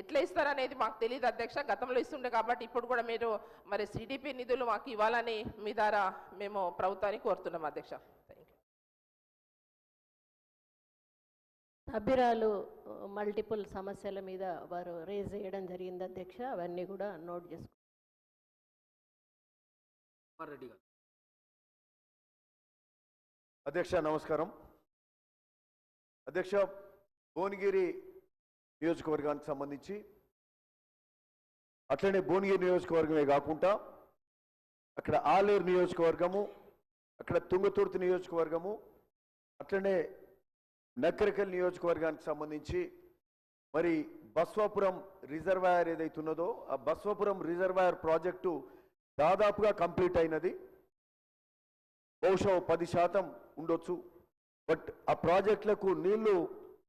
ఎట్లా ఇస్తారనేది మాకు తెలియదు అధ్యక్ష. గతంలో ఇస్తుండే కాబట్టి ఇప్పుడు కూడా మీరు మరి సిడిపి నిధులు మాకు ఇవ్వాలని మీ ద్వారా మేము ప్రభుత్వాన్ని కోరుతున్నాం అధ్యక్ష. సభ్యురాలు మల్టిపుల్ సమస్యల మీద వారు రేజ్ చేయడం జరిగింది అధ్యక్ష. అవన్నీ కూడా నోట్ చేసుకో. రెడ్డి గారు. అధ్యక్ష నమస్కారం. అధ్యక్ష, భువనగిరి నియోజకవర్గానికి సంబంధించి అట్లనే భువనగిరి నియోజకవర్గమే కాకుండా అక్కడ ఆలేరు నియోజకవర్గము, అక్కడ తుంగతుర్తి నియోజకవర్గము, అట్లనే నక్కరికల్ నియోజకవర్గానికి సంబంధించి మరి బస్వాపురం రిజర్వాయర్ ఏదైతే ఉన్నదో ఆ బస్వాపురం రిజర్వాయర్ ప్రాజెక్టు దాదాపుగా కంప్లీట్ అయినది. బహుశా 10% ఉండొచ్చు. బట్ ఆ ప్రాజెక్టులకు నీళ్లు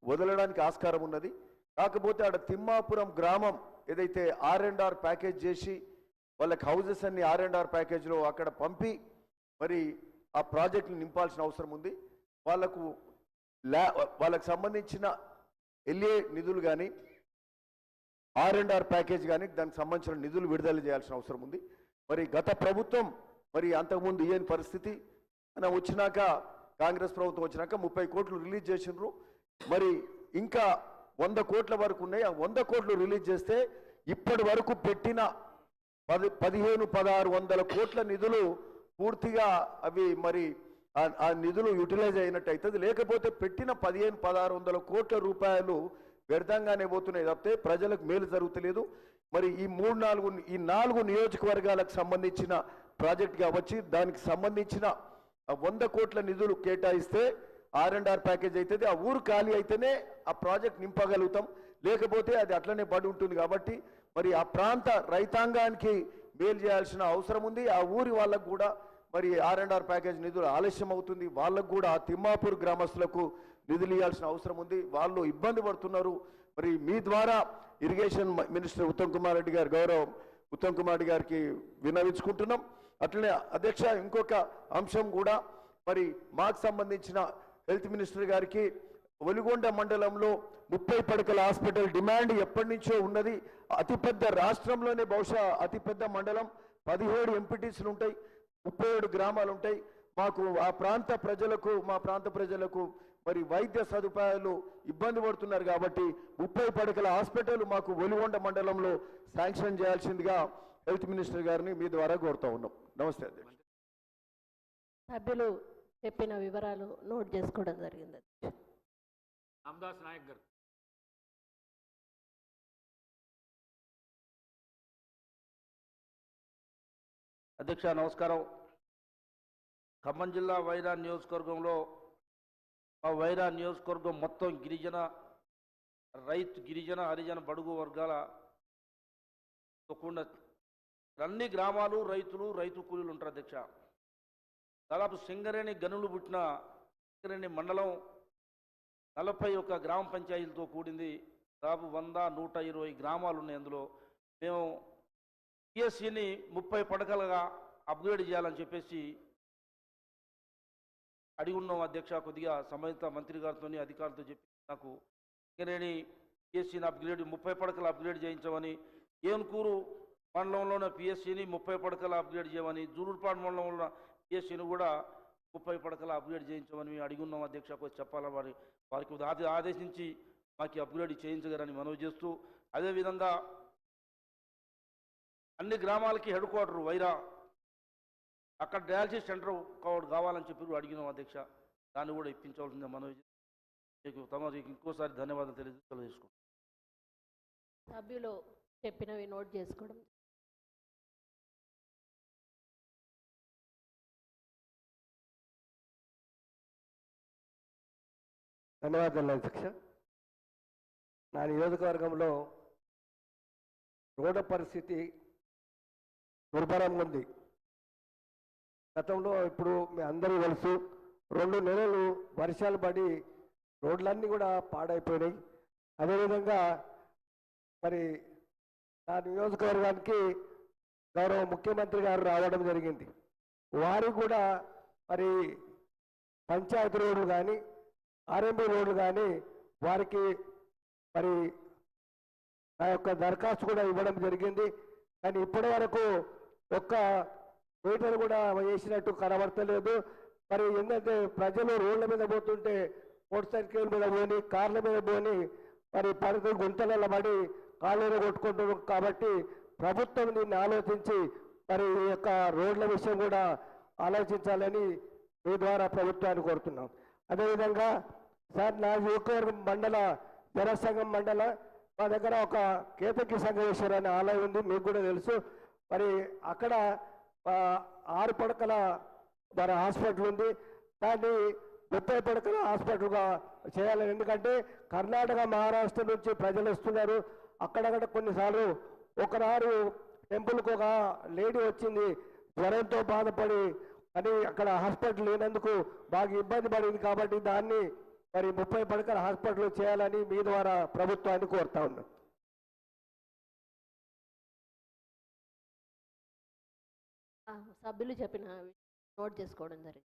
వదలడానికి ఆస్కారం ఉన్నది. కాకపోతే ఆడ తిమ్మాపురం గ్రామం ఏదైతే R&R ప్యాకేజ్ చేసి వాళ్ళకి హౌజెస్ అన్ని R&R ప్యాకేజ్లో అక్కడ పంపి మరి ఆ ప్రాజెక్టుని నింపాల్సిన అవసరం ఉంది. వాళ్ళకు సంబంధించిన LA నిధులు కానీ R&R ప్యాకేజ్ కానీ దానికి సంబంధించిన నిధులు విడుదల చేయాల్సిన అవసరం ఉంది. మరి గత ప్రభుత్వం మరి అంతకుముందు ఏం పరిస్థితి మనం వచ్చినాక కాంగ్రెస్ ప్రభుత్వం వచ్చినాక 30 కోట్లు రిలీజ్ చేసినారు. మరి ఇంకా 100 కోట్ల వరకు ఉన్నాయి. ఆ 100 కోట్లు రిలీజ్ చేస్తే ఇప్పటి వరకు పెట్టిన 1500-1600 కోట్ల నిధులు పూర్తిగా అవి మరి ఆ నిధులు యూటిలైజ్ అయినట్టు అవుతుంది. లేకపోతే పెట్టిన 1500-1600 కోట్ల రూపాయలు వ్యర్థంగానే పోతున్నాయి తప్పితే ప్రజలకు మేలు జరుగుతలేదు. మరి ఈ 4 నియోజకవర్గాలకు సంబంధించిన ప్రాజెక్ట్ కావచ్చు, దానికి సంబంధించిన 100 కోట్ల నిధులు కేటాయిస్తే R&R ప్యాకేజ్ అవుతుంది. ఆ ఊరు ఖాళీ అయితేనే ఆ ప్రాజెక్ట్ నింపగలుగుతాం, లేకపోతే అది అట్లనే పడి ఉంటుంది. కాబట్టి మరి ఆ ప్రాంత రైతాంగానికి మేలు చేయాల్సిన అవసరం ఉంది. ఆ ఊరి వాళ్ళకు కూడా మరి R&R ప్యాకేజ్ నిధులు ఆలస్యం అవుతుంది. వాళ్ళకు కూడా ఆ తిమ్మాపూర్ గ్రామస్తులకు నిధులు ఇవ్వాల్సిన అవసరం ఉంది. వాళ్ళు ఇబ్బంది పడుతున్నారు. మరి మీ ద్వారా ఇరిగేషన్ మినిస్టర్ ఉత్తమ్ కుమార్ రెడ్డి గారు, గౌరవం ఉత్తమ్ కుమార్ రెడ్డి గారికి విన్నవించుకుంటున్నాం. అట్లనే అధ్యక్ష, ఇంకొక అంశం కూడా మరి మాకు సంబంధించిన హెల్త్ మినిస్టర్ గారికి ఒలిగొండ మండలంలో 30 పడకల హాస్పిటల్ డిమాండ్ ఎప్పటి నుంచో ఉన్నది. అతిపెద్ద రాష్ట్రంలోనే బహుశా అతిపెద్ద మండలం, 17 ఎంపీటీసీలు ఉంటాయి, 37 గ్రామాలు ఉంటాయి. మాకు ఆ ప్రాంత ప్రజలకు, మా ప్రాంత ప్రజలకు మరి వైద్య సదుపాయాలు ఇబ్బంది పడుతున్నారు. కాబట్టి 30 పడకల హాస్పిటల్ మాకు ఒలిగొండ మండలంలో శాంక్షన్ చేయాల్సిందిగా హెల్త్ మినిస్టర్ గారిని మీ ద్వారా కోరుతా ఉన్నాం. నమస్తే అధ్యక్ష. సభ్యులు చెప్పిన వివరాలు నోట్ చేసుకోవడం జరిగింది. రామదాస్ నాయక్ గారు. అధ్యక్ష నమస్కారం. ఖమ్మం జిల్లా వైరా నియోజకవర్గంలో ఆ వైరా నియోజకవర్గం మొత్తం గిరిజన హరిజన బడుగు వర్గాల కూడిన అన్ని గ్రామాలు రైతు కూలీలు ఉంటారు అధ్యక్ష. దాదాపు సింగరేణి గనులు పుట్టిన సింగరేణి మండలం 41 గ్రామ పంచాయతీలతో కూడింది. దాదాపు 100-120 గ్రామాలు ఉన్నాయి. అందులో మేము పిఎస్సిని 30 పడకలుగా అప్గ్రేడ్ చేయాలని చెప్పేసి అడిగి ఉన్నాం అధ్యక్ష. కొద్దిగా సంబంధిత మంత్రి గారితో అధికారులతో చెప్పి నాకు సింగరేణి పిఎస్సిని అప్గ్రేడ్ 30 పడకలు అప్గ్రేడ్ చేయించమని, ఏనుకూరు మండలంలోనే పిఎస్సిని 30 పడకలు అప్గ్రేడ్ చేయమని, జూలూరుపాడు మండలంలో పిఎస్సిని కూడా 30 పడకలు అప్గ్రేడ్ చేయించమని అడిగి ఉన్నాం అధ్యక్ష. కొద్ది చెప్పాలని వారికి ఆదేశించి మాకు అప్గ్రేడ్ చేయించగలని మనవి చేస్తూ, అదేవిధంగా అన్ని గ్రామాలకి హెడ్ క్వార్టర్ వైరా, అక్కడ డయాలసిస్ సెంటర్ కావాలని చెప్పి అడిగినాం అధ్యక్ష. దాన్ని కూడా ఇప్పించవలసిందే మనవి మీకు తమరికి ఇంకోసారి ధన్యవాదాలు తెలియజేసుకుంటాం. సభ్యులు చెప్పినవి నోట్ చేసుకోవడం. ధన్యవాదాలు అధ్యక్ష. నా నియోజకవర్గంలో రోడ్ల పరిస్థితి దుర్భరంగా ఉంది. గతంలో ఇప్పుడు మీ అందరూ తెలుసు 2 నెలలు వర్షాలు పడి రోడ్లన్నీ కూడా పాడైపోయినాయి. అదేవిధంగా మరి నా నియోజకవర్గానికి గౌరవ ముఖ్యమంత్రి గారు రావడం జరిగింది. వారికి కూడా మరి పంచాయతీ రోడ్లు కానీ ఆర్ఎంబీ రోడ్లు కానీ వారికి మరి నా యొక్క దరఖాస్తు కూడా ఇవ్వడం జరిగింది. కానీ ఇప్పటి వరకు ఒక్క మీటర్ కూడా వేసినట్టు కనబడతలేదు. మరి ఏంటంటే ప్రజలు రోడ్ల మీద పోతుంటే మోటార్ సైకిల్ మీద పోని కార్ల మీద పోని మరి పరిధి గుంతలలో పడి కాళ్ళలో కొట్టుకుంటున్నారు. కాబట్టి ప్రభుత్వం దీన్ని ఆలోచించి మరి ఈ యొక్క రోడ్ల విషయం కూడా ఆలోచించాలని మీ ద్వారా ప్రభుత్వాన్ని కోరుతున్నాం. అదేవిధంగా సార్ నా నియోజకవర్గం మండల జనసంఘం మండల మా దగ్గర ఒక కేతకి సంగమేశ్వర అనే ఆలయం ఉంది, మీకు కూడా తెలుసు. మరి అక్కడ 6 పడకల మరి హాస్పిటల్ ఉంది. దాన్ని 30 పడకల హాస్పిటల్గా చేయాలని, ఎందుకంటే కర్ణాటక మహారాష్ట్ర నుంచి ప్రజలు వస్తున్నారు. అక్కడక్కడ కొన్నిసార్లు ఒకనాడు టెంపుల్కి ఒక లేడీ వచ్చింది జ్వరంతో బాధపడి, అని అక్కడ హాస్పిటల్ లేనందుకు బాగా ఇబ్బంది పడింది. కాబట్టి దాన్ని మరి 30 పడకల హాస్పిటల్ చేయాలని మీ ద్వారా ప్రభుత్వాన్ని కోరుతా ఉన్నాం. సభ్యులు చెప్పిన నోట్ చేసుకోవడం జరిగింది.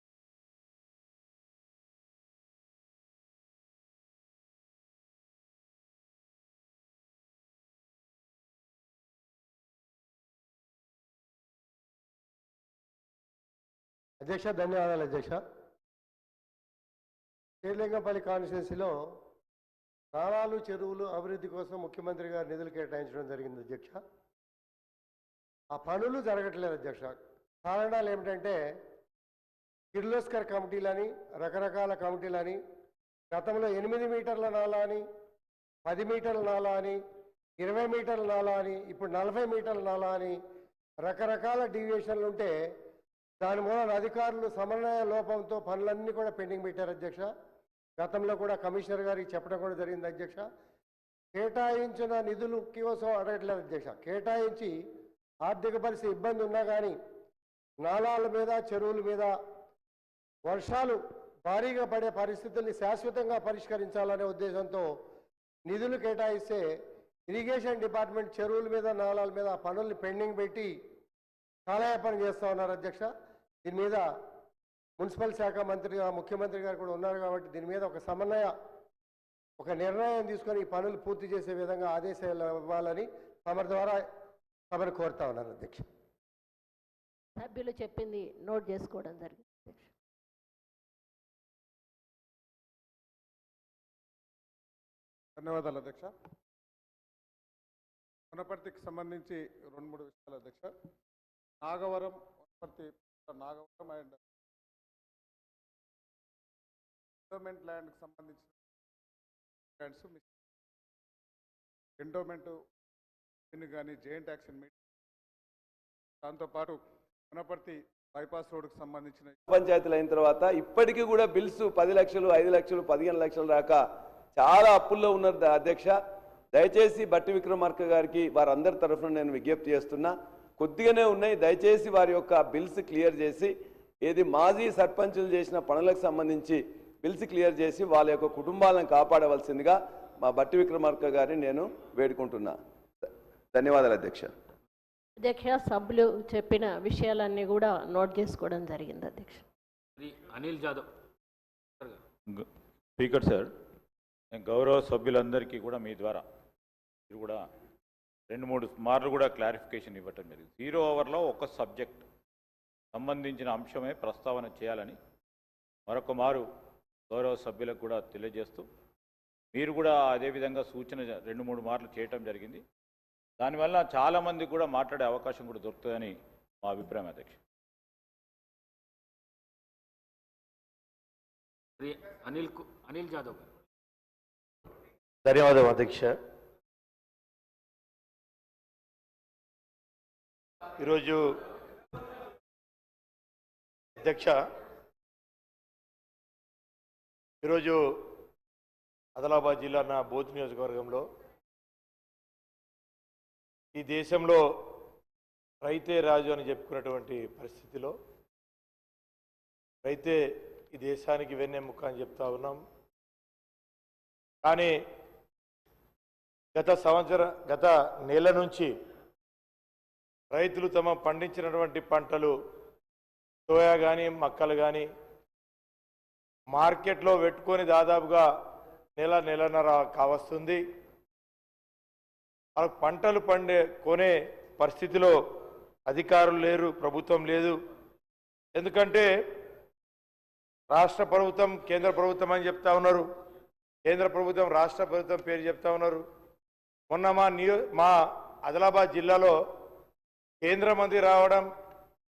అధ్యక్ష ధన్యవాదాలు అధ్యక్ష. శ్రీలింగంపల్లి కాన్స్టిట్యున్సీలో నాలాలు చెరువులు అభివృద్ధి కోసం ముఖ్యమంత్రి గారు నిధులు కేటాయించడం జరిగింది అధ్యక్ష. ఆ పనులు జరగట్లేదు అధ్యక్ష. కారణాలు ఏమిటంటే కిర్లోస్కర్ కమిటీలని రకరకాల కమిటీలని గతంలో 8 మీటర్ల నాలా అని 10 మీటర్ల నాలా అని 20 మీటర్ల నాలా అని ఇప్పుడు 40 మీటర్ల నాలా అని రకరకాల డీవియేషన్లు ఉంటే దాని మూలన అధికారులు సమన్వయ లోపంతో పనులన్నీ కూడా పెండింగ్ పెట్టారు అధ్యక్ష. గతంలో కూడా కమిషనర్ గారికి చెప్పడం కూడా జరిగింది అధ్యక్ష. కేటాయించిన నిధులు కోసం అడగట్లేదు అధ్యక్ష. కేటాయించి ఆర్థిక పరిస్థితి ఇబ్బంది ఉన్నా కానీ నాలాల మీద చెరువుల మీద వర్షాలు భారీగా పడే పరిస్థితుల్ని శాశ్వతంగా పరిష్కరించాలనే ఉద్దేశంతో నిధులు కేటాయిస్తే ఇరిగేషన్ డిపార్ట్మెంట్ చెరువుల మీద నాలాల మీద ఆ పనుల్ని పెండింగ్ పెట్టి కాలయాపన చేస్తూ ఉన్నారు అధ్యక్ష. దీని మీద మున్సిపల్ శాఖ మంత్రిగా ముఖ్యమంత్రి గారు కూడా ఉన్నారు కాబట్టి దీని మీద ఒక నిర్ణయం తీసుకొని ఈ పనులు పూర్తి చేసే విధంగా ఆదేశాలు ఇవ్వాలని తమ ద్వారా తమను కోరుతా ఉన్నారు అధ్యక్ష. సభ్యులు చెప్పింది నోట్ చేసుకోవడం జరిగింది అధ్యక్ష. ధన్యవాదాలు అధ్యక్ష. వనపర్తికి సంబంధించి 2-3 విషయాలు అధ్యక్ష. నాగవరం వనపర్తి నాగవరం అండ్ ఎండోమెంట్ ల్యాండ్కి సంబంధించిన ల్యాండ్స్ ఎండోమెంట్ కానీ జెయింట్ యాక్షన్ మీట్, దాంతోపాటు వనపర్తి బైపాస్ రోడ్డుకు సంబంధించిన పంచాయతీలు అయిన తర్వాత ఇప్పటికీ కూడా బిల్స్ 10 లక్షలు 5 లక్షలు 15 లక్షలు దాకా చాలా అప్పుల్లో ఉన్నారు అధ్యక్ష. దయచేసి బట్టి విక్రమార్క గారికి వారందరి తరఫున నేను విజ్ఞప్తి చేస్తున్నా, కొద్దిగానే ఉన్నాయి, దయచేసి వారి యొక్క బిల్స్ క్లియర్ చేసి ఏది మాజీ సర్పంచులు చేసిన పనులకు సంబంధించి బిల్స్ క్లియర్ చేసి వాళ్ళ యొక్క కుటుంబాలను కాపాడవలసిందిగా మా బట్టి విక్రమార్క గారిని నేను వేడుకుంటున్నా. ధన్యవాదాలు అధ్యక్ష. అధ్యక్ష సభ్యులు చెప్పిన విషయాలన్నీ కూడా నోట్ చేసుకోవడం జరిగింది అధ్యక్ష. అనిల్ జాదవ్. స్పీకర్ సార్, నేను గౌరవ సభ్యులందరికీ కూడా మీ ద్వారా మీరు కూడా 2-3 మార్లు కూడా క్లారిఫికేషన్ ఇవ్వటం జరిగింది. 0 అవర్లో ఒక సబ్జెక్ట్ సంబంధించిన అంశమే ప్రస్తావన చేయాలని మరొక మారు గౌరవ సభ్యులకు కూడా తెలియజేస్తూ మీరు కూడా అదేవిధంగా సూచన 2-3 మార్లు చేయటం జరిగింది. దానివల్ల చాలామంది కూడా మాట్లాడే అవకాశం కూడా దొరుకుతుందని మా అభిప్రాయం అధ్యక్ష. అనిల్ జాదవ్. ధన్యవాదం అధ్యక్ష. ఈరోజు అధ్యక్ష ఆదిలాబాద్ జిల్లా నా బోధ్ నియోజకవర్గంలో ఈ దేశంలో రైతే రాజు అని చెప్పుకున్నటువంటి పరిస్థితిలో రైతే ఈ దేశానికి వెన్నెముక అని చెప్తా ఉన్నాం. కానీ గత నెల నుంచి రైతులు తమ పండించినటువంటి పంటలు సోయా కానీ మక్కలు కానీ మార్కెట్లో పెట్టుకొని దాదాపుగా నెలన్నర కావస్తుంది. వాళ్ళకు పంటలు కొనే పరిస్థితిలో అధికారులు లేరు, ప్రభుత్వం లేదు. ఎందుకంటే రాష్ట్ర ప్రభుత్వం కేంద్ర ప్రభుత్వం అని చెప్తా ఉన్నారు, కేంద్ర ప్రభుత్వం రాష్ట్ర ప్రభుత్వం పేరు చెప్తా ఉన్నారు. మొన్న మా ఆదిలాబాద్ జిల్లాలో కేంద్ర మంత్రి రావడం,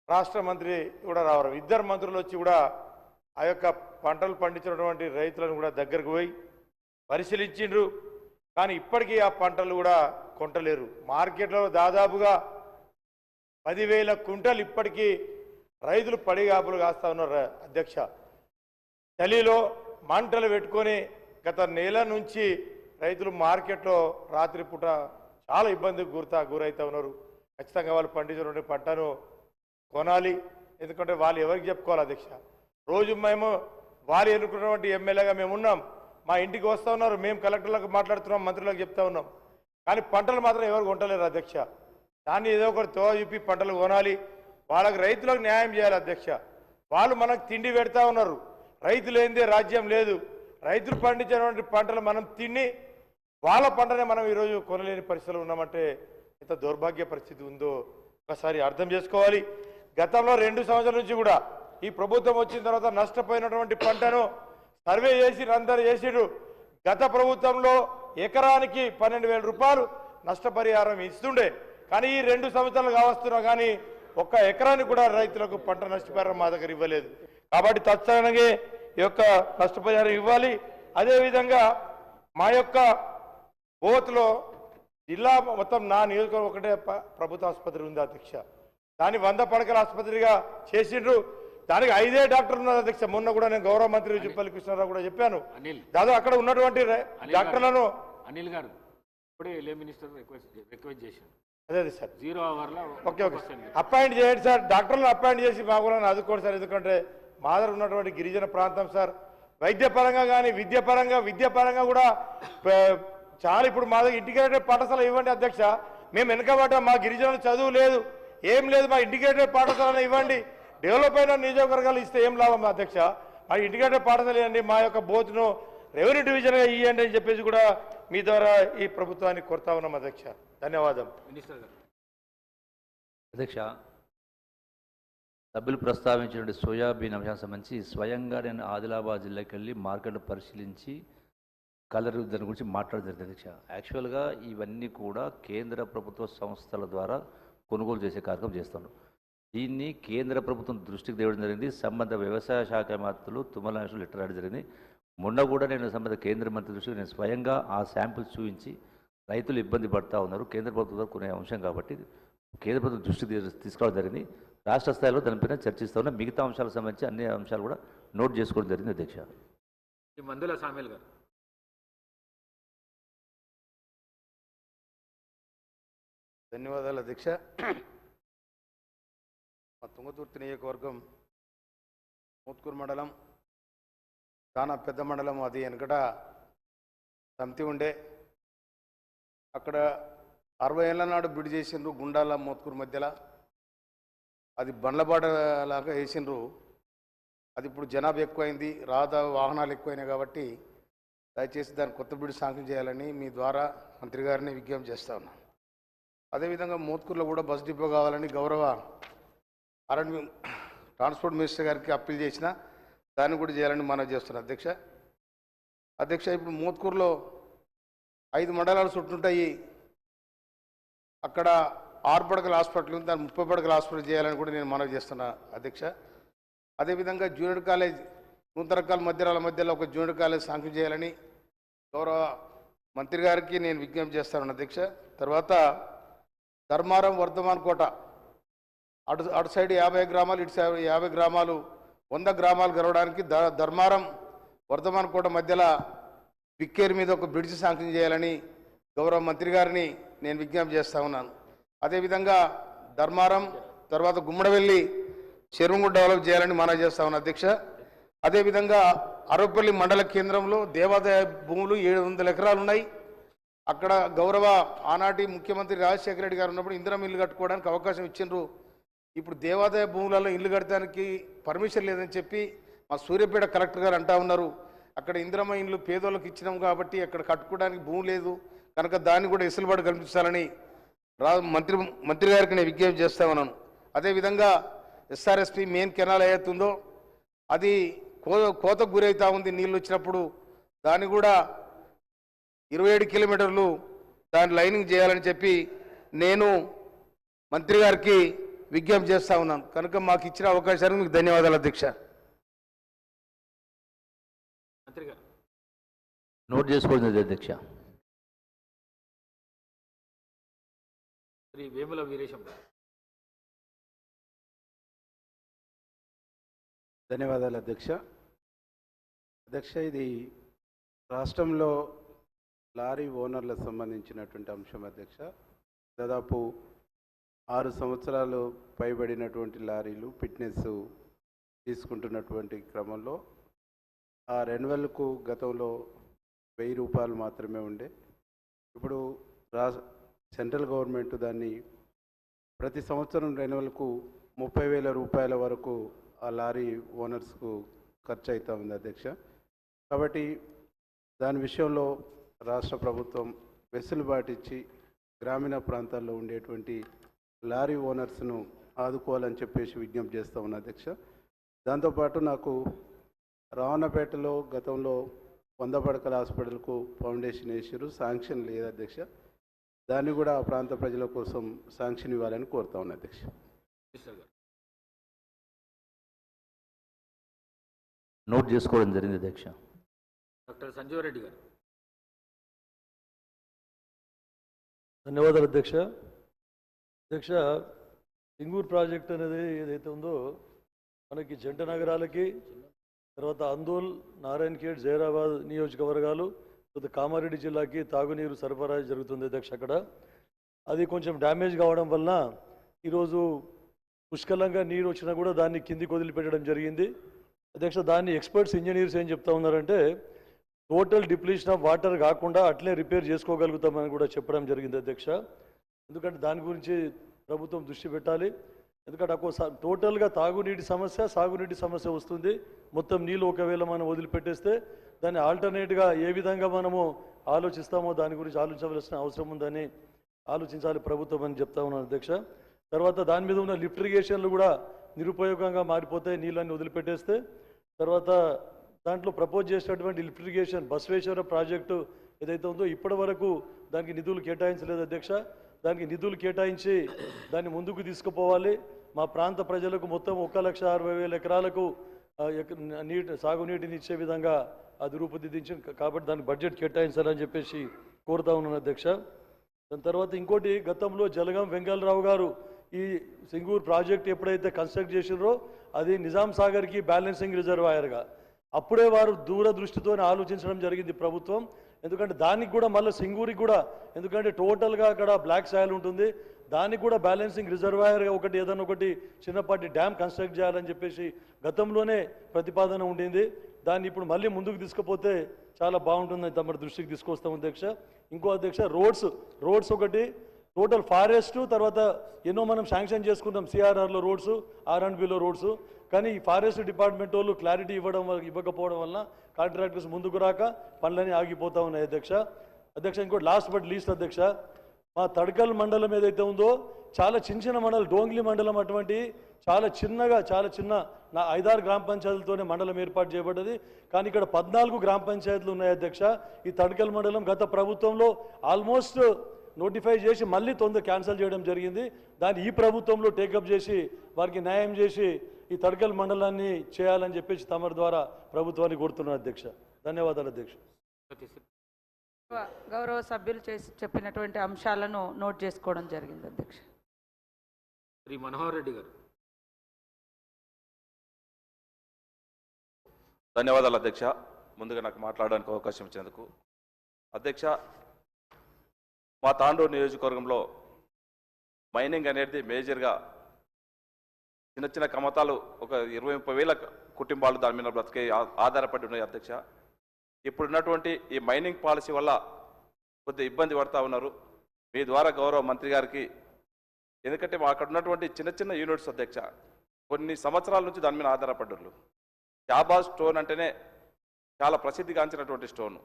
రాష్ట్ర మంత్రి కూడా రావడం, ఇద్దరు మంత్రులు వచ్చి కూడా ఆ యొక్క పంటలు పండించినటువంటి రైతులను కూడా దగ్గరకు పోయి పరిశీలించిండ్రు. కానీ ఇప్పటికీ ఆ పంటలు కూడా కొంటలేరు. మార్కెట్లో దాదాపుగా 10,000 కుంటలు ఇప్పటికీ రైతులు పడిగాపులు కాస్తా ఉన్నారు. అధ్యక్ష, చలిలో మంటలు పెట్టుకొని గత నెల నుంచి రైతులు మార్కెట్లో రాత్రిపూట చాలా ఇబ్బందికి గురవుతూ ఉన్నారు. ఖచ్చితంగా వాళ్ళు పండించినటువంటి పంటను కొనాలి. ఎందుకంటే వాళ్ళు ఎవరికి చెప్పుకోవాలి అధ్యక్ష? రోజు మేము వాళ్ళు ఎన్నుకున్నటువంటి ఎమ్మెల్యేగా మేము ఉన్నాం, మా ఇంటికి వస్తూ ఉన్నారు, మేము కలెక్టర్లకు మాట్లాడుతున్నాం, మంత్రులకు చెప్తా ఉన్నాం. కానీ పంటలు మాత్రం ఎవరు కొంటలేరు అధ్యక్ష. దాన్ని ఏదో ఒకటి తో చూపి పంటలు కొనాలి, వాళ్ళకి రైతులకు న్యాయం చేయాలి అధ్యక్ష. వాళ్ళు మనకు తిండి పెడతా ఉన్నారు, రైతులు ఏందే రాజ్యం లేదు. రైతులు పండించినటువంటి పంటలు మనం తిని వాళ్ళ పంటనే మనం ఈరోజు కొనలేని పరిస్థితులు ఉన్నామంటే ఎంత దౌర్భాగ్య పరిస్థితి ఉందో ఒకసారి అర్థం చేసుకోవాలి. గతంలో 2 సంవత్సరాల నుంచి కూడా ఈ ప్రభుత్వం వచ్చిన తర్వాత నష్టపోయినటువంటి పంటను సర్వే చేసి అందరూ చేసిరు. గత ప్రభుత్వంలో ఎకరానికి 12,000 రూపాయలు నష్టపరిహారం ఇస్తుండే. కానీ ఈ 2 సంవత్సరాలు కావస్తున్నా కానీ ఒక్క ఎకరానికి కూడా రైతులకు పంట నష్టపరిహారం మా దగ్గర ఇవ్వలేదు. కాబట్టి తక్షణంగా ఈ యొక్క నష్టపరిహారం ఇవ్వాలి. అదేవిధంగా మా యొక్క బోత్లో జిల్లా మొత్తం నా నియోజకవర్గం ఒకటే ప్రభుత్వ ఆసుపత్రి ఉంది అధ్యక్ష. దాన్ని 100 పడకల ఆసుపత్రిగా చేసిండ్రు. దానికి 5 డాక్టర్లు ఉన్నారు అధ్యక్ష. మొన్న కూడా నేను గౌరవ మంత్రి జుప్పల్లి కృష్ణారావు కూడా చెప్పాను. దాదాపు అక్కడ ఉన్నటువంటి డాక్టర్లను అనిల్ గారు ఇప్పుడే లే మినిస్టర్ రిక్వెస్ట్ చేశారు. అదే సార్ 0 అవర్లో ఓకే అపాయింట్ చేయండి సార్, డాక్టర్లను అపాయింట్ చేసి మా కూడా ఆదుకోండి సార్. ఎందుకంటే మా దగ్గర ఉన్నటువంటి గిరిజన ప్రాంతం సార్, వైద్యపరంగా కానీ విద్యాపరంగా కూడా చాలా ఇప్పుడు మా దగ్గర ఇంటిగ్రేటెడ్ పాఠశాల ఇవ్వండి అధ్యక్ష. మేము వెనకబడ్డ మా గిరిజనులు చదువు లేదు, ఏం లేదు, మా ఇంటిగ్రేటెడ్ పాఠశాలను ఇవ్వండి. డెవలప్ అయిన నియోజకవర్గాలు ఇస్తే ఏం లాభం అధ్యక్ష? మా ఇంటిగ్రేటెడ్ పాఠశాల ఇవ్వండి, మా యొక్క బోత్ను రెవెన్యూ డివిజన్గా ఇవ్వండి అని చెప్పేసి కూడా మీ ద్వారా ఈ ప్రభుత్వాన్ని కోరుతా ఉన్నాం అధ్యక్ష. ధన్యవాదం. మినిస్టర్ గారు. అధ్యక్ష, సభ్యులు ప్రస్తావించినటువంటి సోయాబీన్ అంశానికి సంబంధించి స్వయంగా నేను ఆదిలాబాద్ జిల్లాకి వెళ్ళి మార్కెట్ పరిశీలించి దాని గురించి మాట్లాడడం జరిగింది అధ్యక్ష. యాక్చువల్గా ఇవన్నీ కూడా కేంద్ర ప్రభుత్వ సంస్థల ద్వారా కొనుగోలు చేసే కార్యక్రమం చేస్తున్నారు. దీన్ని కేంద్ర ప్రభుత్వం దృష్టికి తేవడం జరిగింది. సంబంధ వ్యవసాయ శాఖ మంత్రులు తుమ్మల నాగేశ్వరరావు లెటర్ రాయడం జరిగింది. మొన్న కూడా నేను సంబంధ కేంద్ర మంత్రి దృష్టికి నేను స్వయంగా ఆ శాంపిల్స్ చూపించి రైతులు ఇబ్బంది పడుతూ ఉన్నారు, కేంద్ర ప్రభుత్వం కొనే అంశం కాబట్టి కేంద్ర ప్రభుత్వం దృష్టికి తీసుకురావడం జరిగింది. రాష్ట్ర స్థాయిలో దానిపైన చర్చిస్తూ ఉన్న మిగతా అంశాలకు సంబంధించి అన్ని అంశాలు కూడా నోట్ చేసుకోవడం జరిగింది అధ్యక్ష. ఈ మందుల సామేల్ గారు. ధన్యవాదాలు అధ్యక్ష. మా తుంగతుర్తి నియోజకవర్గం మోత్కూరు మండలం చాలా పెద్ద మండలం. అది వెనకట సమితి ఉండే, అక్కడ 60 ఏళ్ల నాడు బిడి చేసిండ్రు గుండాల మోత్కూరు మధ్యలో. అది బండ్లబాట లాగా వేసిండ్రు. అది ఇప్పుడు జనాభా ఎక్కువైంది, వాహనాలు ఎక్కువైనాయి కాబట్టి దయచేసి దాన్ని కొత్త బిడి శాంక్షన్ చేయాలని మీ ద్వారా మంత్రి గారిని విజ్ఞప్తి చేస్తా ఉన్నాను. అదేవిధంగా మోత్కూరులో కూడా బస్ డిపో కావాలని గౌరవ ట్రాన్స్పోర్ట్ మినిస్టర్ గారికి అప్పీల్ చేసిన దాన్ని కూడా చేయాలని మనవి చేస్తున్నాను అధ్యక్ష. ఇప్పుడు మోత్కూరులో 5 మండలాలు చుట్టుంటాయి. అక్కడ 6 పడకల హాస్పిటల్ ఉంది, దాన్ని 30 పడకల హాస్పిటల్ చేయాలని కూడా నేను మనవి చేస్తున్నా అధ్యక్ష. అదేవిధంగా జూనియర్ కాలేజ్ నూతనకాల మధ్యలో ఒక జూనియర్ కాలేజ్ శాంక్షన్ చేయాలని గౌరవ మంత్రి గారికి నేను విజ్ఞప్తి చేస్తాను అధ్యక్ష. తర్వాత ధర్మారం వర్ధమాన్ కోట అటు సైడ్ 50 గ్రామాలు, ఇటు సైడ్ 50 గ్రామాలు, 100 గ్రామాలు గెలవడానికి ధర్మారం వర్ధమాన్ కోట మధ్యలో పిక్కేరు మీద ఒక బ్రిడ్జ్ శాంక్షన్ చేయాలని గౌరవ మంత్రి గారిని నేను విజ్ఞప్తి చేస్తా ఉన్నాను. అదేవిధంగా ధర్మారం తర్వాత గుమ్మడవెల్లి చెరువు డెవలప్ చేయాలని మనవి చేస్తా ఉన్నాను అధ్యక్ష. అదేవిధంగా అరవపల్లి మండల కేంద్రంలో దేవాదాయ భూములు 700 ఎకరాలు ఉన్నాయి. అక్కడ గౌరవ ఆనాటి ముఖ్యమంత్రి రాజశేఖర రెడ్డి గారు ఉన్నప్పుడు ఇందిరం ఇల్లు కట్టుకోవడానికి అవకాశం ఇచ్చిండ్రు. ఇప్పుడు దేవాదాయ భూములలో ఇల్లు కట్టడానికి పర్మిషన్ లేదని చెప్పి మా సూర్యాపేట కలెక్టర్ గారు అంటా ఉన్నారు. అక్కడ ఇందిరమ్మ ఇల్లు పేదోళ్ళకి ఇచ్చినాం కాబట్టి అక్కడ కట్టుకోవడానికి భూమి లేదు కనుక దాన్ని కూడా వెసులుబాటు కల్పించాలని మంత్రి గారికి నేను విజ్ఞప్తి చేస్తా ఉన్నాను. అదేవిధంగా ఎస్ఆర్ఎస్పి మెయిన్ కెనాల్ ఏదైతుందో అది కోతకు గురవుతా ఉంది. నీళ్ళు వచ్చినప్పుడు దాన్ని కూడా 27 కిలోమీటర్లు దాని లైనింగ్ చేయాలని చెప్పి నేను మంత్రి గారికి విజ్ఞప్తి చేస్తా ఉన్నాను. కనుక మాకు ఇచ్చిన అవకాశానికి మీకు ధన్యవాదాలు అధ్యక్ష. మంత్రి గారు నోట్ చేసుకోండి అధ్యక్ష. శ్రీ వేముల వీరేశం గారు. ధన్యవాదాలు అధ్యక్ష. అధ్యక్ష, ఇది రాష్ట్రంలో లారీ ఓనర్లకు సంబంధించినటువంటి అంశం అధ్యక్ష. దాదాపు 6 సంవత్సరాలు పైబడినటువంటి లారీలు ఫిట్నెస్ తీసుకుంటున్నటువంటి క్రమంలో ఆ రెన్యువల్కు గతంలో 1000 రూపాయలు మాత్రమే ఉండే. ఇప్పుడు సెంట్రల్ గవర్నమెంట్ దాన్ని ప్రతి సంవత్సరం రెన్యువల్కు 30,000 రూపాయల వరకు ఆ లారీ ఓనర్స్కు ఖర్చు అవుతూ ఉంది అధ్యక్ష. కాబట్టి దాని విషయంలో రాష్ట్ర ప్రభుత్వం వెసులుబాటు ఇచ్చి గ్రామీణ ప్రాంతాల్లో ఉండేటువంటి లారీ ఓనర్స్ను ఆదుకోవాలని చెప్పేసి విజ్ఞప్తి చేస్తూ ఉన్నా అధ్యక్ష. దాంతోపాటు నాకు రావణపేటలో గతంలో 100 పడకల హాస్పిటల్కు ఫౌండేషన్ వేసారు, శాంక్షన్ లేదు అధ్యక్ష. దాన్ని కూడా ఆ ప్రాంత ప్రజల కోసం శాంక్షన్ ఇవ్వాలని కోరుతా ఉన్నా అధ్యక్ష. నోట్ చేసుకోవడం జరిగింది అధ్యక్ష. డాక్టర్ సంజీవ్ రెడ్డి గారు. ధన్యవాదాలు అధ్యక్ష. అధ్యక్ష, సింగూర్ ప్రాజెక్ట్ అనేది ఏదైతే ఉందో మనకి జంట నగరాలకి, తర్వాత అందోల్, నారాయణఖేడ్, జైరాబాద్ నియోజకవర్గాలు, తర్వాత కామారెడ్డి జిల్లాకి తాగునీరు సరఫరా జరుగుతుంది అధ్యక్ష. అక్కడ అది కొంచెం డ్యామేజ్ కావడం వలన ఈరోజు పుష్కలంగా నీరు వచ్చినా కూడా దాన్ని కిందికి వదిలిపెట్టడం జరిగింది అధ్యక్ష. దాన్ని ఎక్స్పర్ట్స్ ఇంజనీర్స్ ఏం చెప్తా ఉన్నారంటే టోటల్ డిప్లీషన్ ఆఫ్ వాటర్ కాకుండా అట్లే రిపేర్ చేసుకోగలుగుతామని కూడా చెప్పడం జరిగింది అధ్యక్ష. ఎందుకంటే దాని గురించి ప్రభుత్వం దృష్టి పెట్టాలి. ఎందుకంటే టోటల్గా తాగునీటి సమస్య, సాగునీటి సమస్య వస్తుంది. మొత్తం నీళ్ళు ఒకవేళ మనం వదిలిపెట్టేస్తే దాన్ని ఆల్టర్నేట్గా ఏ విధంగా మనము ఆలోచిస్తామో దాని గురించి ఆలోచించవలసిన అవసరం ఉందని ఆలోచించాలి ప్రభుత్వం అని చెప్తా ఉన్నాను అధ్యక్ష. తర్వాత దాని మీద ఉన్న లిఫ్ట్ ఇరిగేషన్లు కూడా నిరుపయోగంగా మారిపోతాయి నీళ్ళని వదిలిపెట్టేస్తే. తర్వాత దాంట్లో ప్రపోజ్ చేసినటువంటి లిఫ్ట్ ఇరిగేషన్ బసవేశ్వర ప్రాజెక్టు ఏదైతే ఉందో ఇప్పటి వరకు దానికి నిధులు కేటాయించలేదు అధ్యక్ష. దానికి నిధులు కేటాయించి దాన్ని ముందుకు తీసుకుపోవాలి. మా ప్రాంత ప్రజలకు మొత్తం 1,60,000 ఎకరాలకు సాగునీటిని ఇచ్చే విధంగా అది రూపుదిద్దించింది కాబట్టి దానికి బడ్జెట్ కేటాయించాలని చెప్పేసి కోరుతా ఉన్నాను అధ్యక్ష. దాని తర్వాత ఇంకోటి, గతంలో జలగం వెంకటరావు గారు ఈ సింగూర్ ప్రాజెక్ట్ ఎప్పుడైతే కన్స్ట్రక్ట్ చేసినారో అది నిజాం సాగర్కి బ్యాలెన్సింగ్ రిజర్వాయర్గా అప్పుడే వారు దూరదృష్టితో ఆలోచించడం జరిగింది ప్రభుత్వం. ఎందుకంటే దానికి కూడా మళ్ళీ సింగూరికి కూడా, ఎందుకంటే టోటల్గా అక్కడ బ్లాక్ సాయిల్ ఉంటుంది, దానికి కూడా బ్యాలెన్సింగ్ రిజర్వాయర్గా ఒకటి ఏదైనా ఒకటి చిన్నపాటి డ్యామ్ కన్స్ట్రక్ట్ చేయాలని చెప్పేసి గతంలోనే ప్రతిపాదన ఉండింది. దాన్ని ఇప్పుడు మళ్ళీ ముందుకు తీసుకుపోతే చాలా బాగుంటుందని తమ దృష్టికి తీసుకొస్తాం అధ్యక్ష. ఇంకో అధ్యక్ష, రోడ్స్ ఒకటి టోటల్ ఫారెస్ట్, తర్వాత ఎన్నో మనం శాంక్షన్ చేసుకుంటాం సిఆర్ఆర్లో రోడ్స్, ఆర్ఎండ్బిలో రోడ్స్, కానీ ఈ ఫారెస్ట్ డిపార్ట్మెంట్ వాళ్ళు క్లారిటీ ఇవ్వకపోవడం వలన కాంట్రాక్టర్స్ ముందుకు రాక పనులన్నీ ఆగిపోతూ ఉన్నాయి అధ్యక్ష. ఇంకోటి లాస్ట్ బట్ లీస్ట్ అధ్యక్ష, మా తడకల్ మండలం ఏదైతే ఉందో చాలా చిన్న మండలం, డోంగ్లీ మండలం, అటువంటి చాలా చిన్న 5-6 గ్రామ పంచాయతీలతోనే మండలం ఏర్పాటు చేయబడ్డది. కానీ ఇక్కడ 14 గ్రామ పంచాయతీలు ఉన్నాయి అధ్యక్ష. ఈ తడకల్ మండలం గత ప్రభుత్వంలో ఆల్మోస్ట్ నోటిఫై చేసి మళ్ళీ క్యాన్సిల్ చేయడం జరిగింది. దాన్ని ఈ ప్రభుత్వంలో టేకప్ చేసి వారికి న్యాయం చేసి ఈ తడకల్ మండలాన్ని చేయాలని చెప్పేసి తమరి ద్వారా ప్రభుత్వాన్ని కోరుతున్నాను అధ్యక్ష. ధన్యవాదాలు అధ్యక్ష. గౌరవ సభ్యులు చెప్పినటువంటి అంశాలను నోట్ చేసుకోవడం జరిగింది అధ్యక్ష. శ్రీ మనోహర్ రెడ్డి గారు. ధన్యవాదాలు అధ్యక్ష. ముందుగా నాకు మాట్లాడడానికి అవకాశం ఇచ్చినందుకు అధ్యక్ష, మా తాండూరు నియోజకవర్గంలో మైనింగ్ అనేది మేజర్గా చిన్న చిన్న కమతాలు ఒక 20-30 వేల కుటుంబాలు దాని మీద బ్రతికే ఆధారపడి ఉన్నాయి అధ్యక్ష. ఇప్పుడున్నటువంటి ఈ మైనింగ్ పాలసీ వల్ల కొద్దిగా ఇబ్బంది పడుతూ ఉన్నారు. మీ ద్వారా గౌరవ మంత్రి గారికి, ఎందుకంటే అక్కడ ఉన్నటువంటి చిన్న చిన్న యూనిట్స్ అధ్యక్ష కొన్ని సంవత్సరాల నుంచి దాని మీద ఆధారపడ్డారు. షాబాజ్ స్టోన్ అంటేనే చాలా ప్రసిద్ధిగాంచినటువంటి స్టోను.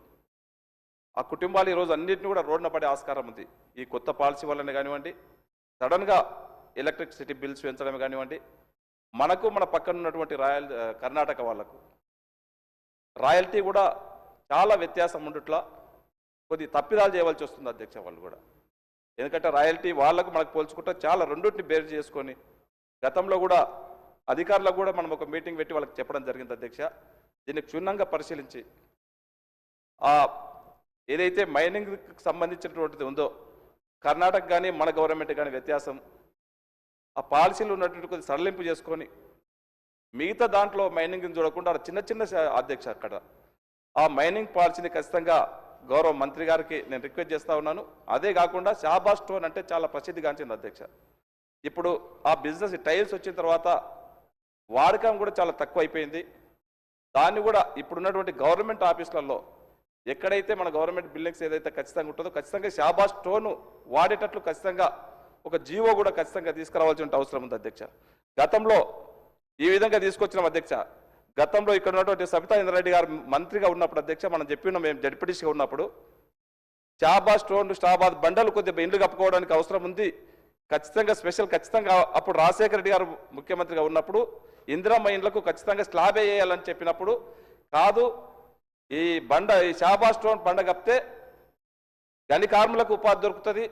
ఆ కుటుంబాలు ఈరోజు అన్నింటినీ కూడా రోడ్డున పడే ఆస్కారం ఉంది. ఈ కొత్త పాలసీ వల్లనే కానివ్వండి, సడన్గా ఎలక్ట్రిసిటీ బిల్స్ పెంచడం కానివ్వండి, మనకు మన పక్కన ఉన్నటువంటి కర్ణాటక వాళ్లకు రాయల్టీ కూడా చాలా వ్యత్యాసం ఉండట్లా కొద్ది తప్పిదాలు చేయవలసి వస్తుంది అధ్యక్ష. వాళ్ళు కూడా ఎందుకంటే రాయల్టీ వాళ్ళకు మనకు పోల్చుకుంటే చాలా రెండింటిని బేర్ చేసుకొని గతంలో కూడా అధికారులకు కూడా మనం ఒక మీటింగ్ పెట్టి వాళ్ళకి చెప్పడం జరిగింది అధ్యక్ష. దీన్ని క్షుణ్ణంగా పరిశీలించి ఏదైతే మైనింగ్కి సంబంధించినటువంటిది ఉందో కర్ణాటక కానీ మన గవర్నమెంట్ కానీ వ్యత్యాసం ఆ పాలసీలు ఉన్నటువంటి కొద్ది సడలింపు చేసుకొని మిగతా దాంట్లో మైనింగ్ని చూడకుండా చిన్న చిన్న అధ్యక్ష అక్కడ ఆ మైనింగ్ పాలసీని ఖచ్చితంగా గౌరవ మంత్రి గారికి నేను రిక్వెస్ట్ చేస్తూ ఉన్నాను. అదే కాకుండా షాబాజ్ స్టోన్ అంటే చాలా ప్రసిద్ధిగాంచింది అధ్యక్ష. ఇప్పుడు ఆ బిజినెస్ టైల్స్ వచ్చిన తర్వాత వాడకం కూడా చాలా తక్కువ అయిపోయింది. దాన్ని కూడా ఇప్పుడున్నటువంటి గవర్నమెంట్ ఆఫీసులలో ఎక్కడైతే మన గవర్నమెంట్ బిల్డింగ్స్ ఏదైతే ఖచ్చితంగా ఉంటుందో ఖచ్చితంగా షాబాజ్ స్టోన్ వాడేటట్లు ఖచ్చితంగా ఒక జీవో కూడా ఖచ్చితంగా తీసుకురావాల్సిన అవసరం ఉంది అధ్యక్ష. గతంలో ఈ విధంగా తీసుకొచ్చినాం అధ్యక్ష. గతంలో ఇక్కడ ఉన్నటువంటి సబితా ఇంద్రారెడ్డి గారు మంత్రిగా ఉన్నప్పుడు అధ్యక్ష మనం చెప్పినాం, మేము జడ్పీటీసీగా ఉన్నప్పుడు షాబాజ్ స్టోన్ షాబాజ్ బండలు కొద్దిగా ఇండ్లు కప్పుకోవడానికి అవసరం ఉంది ఖచ్చితంగా స్పెషల్ ఖచ్చితంగా అప్పుడు రాజశేఖర రెడ్డి గారు ముఖ్యమంత్రిగా ఉన్నప్పుడు ఇందిరమ్మ ఇండ్లకు ఖచ్చితంగా స్లాబ్ వేయాలని చెప్పినప్పుడు కాదు ఈ షాబాజ్ స్టోన్ బండ కప్పితే గని కార్మికులకు ఉపాధి దొరుకుతుంది,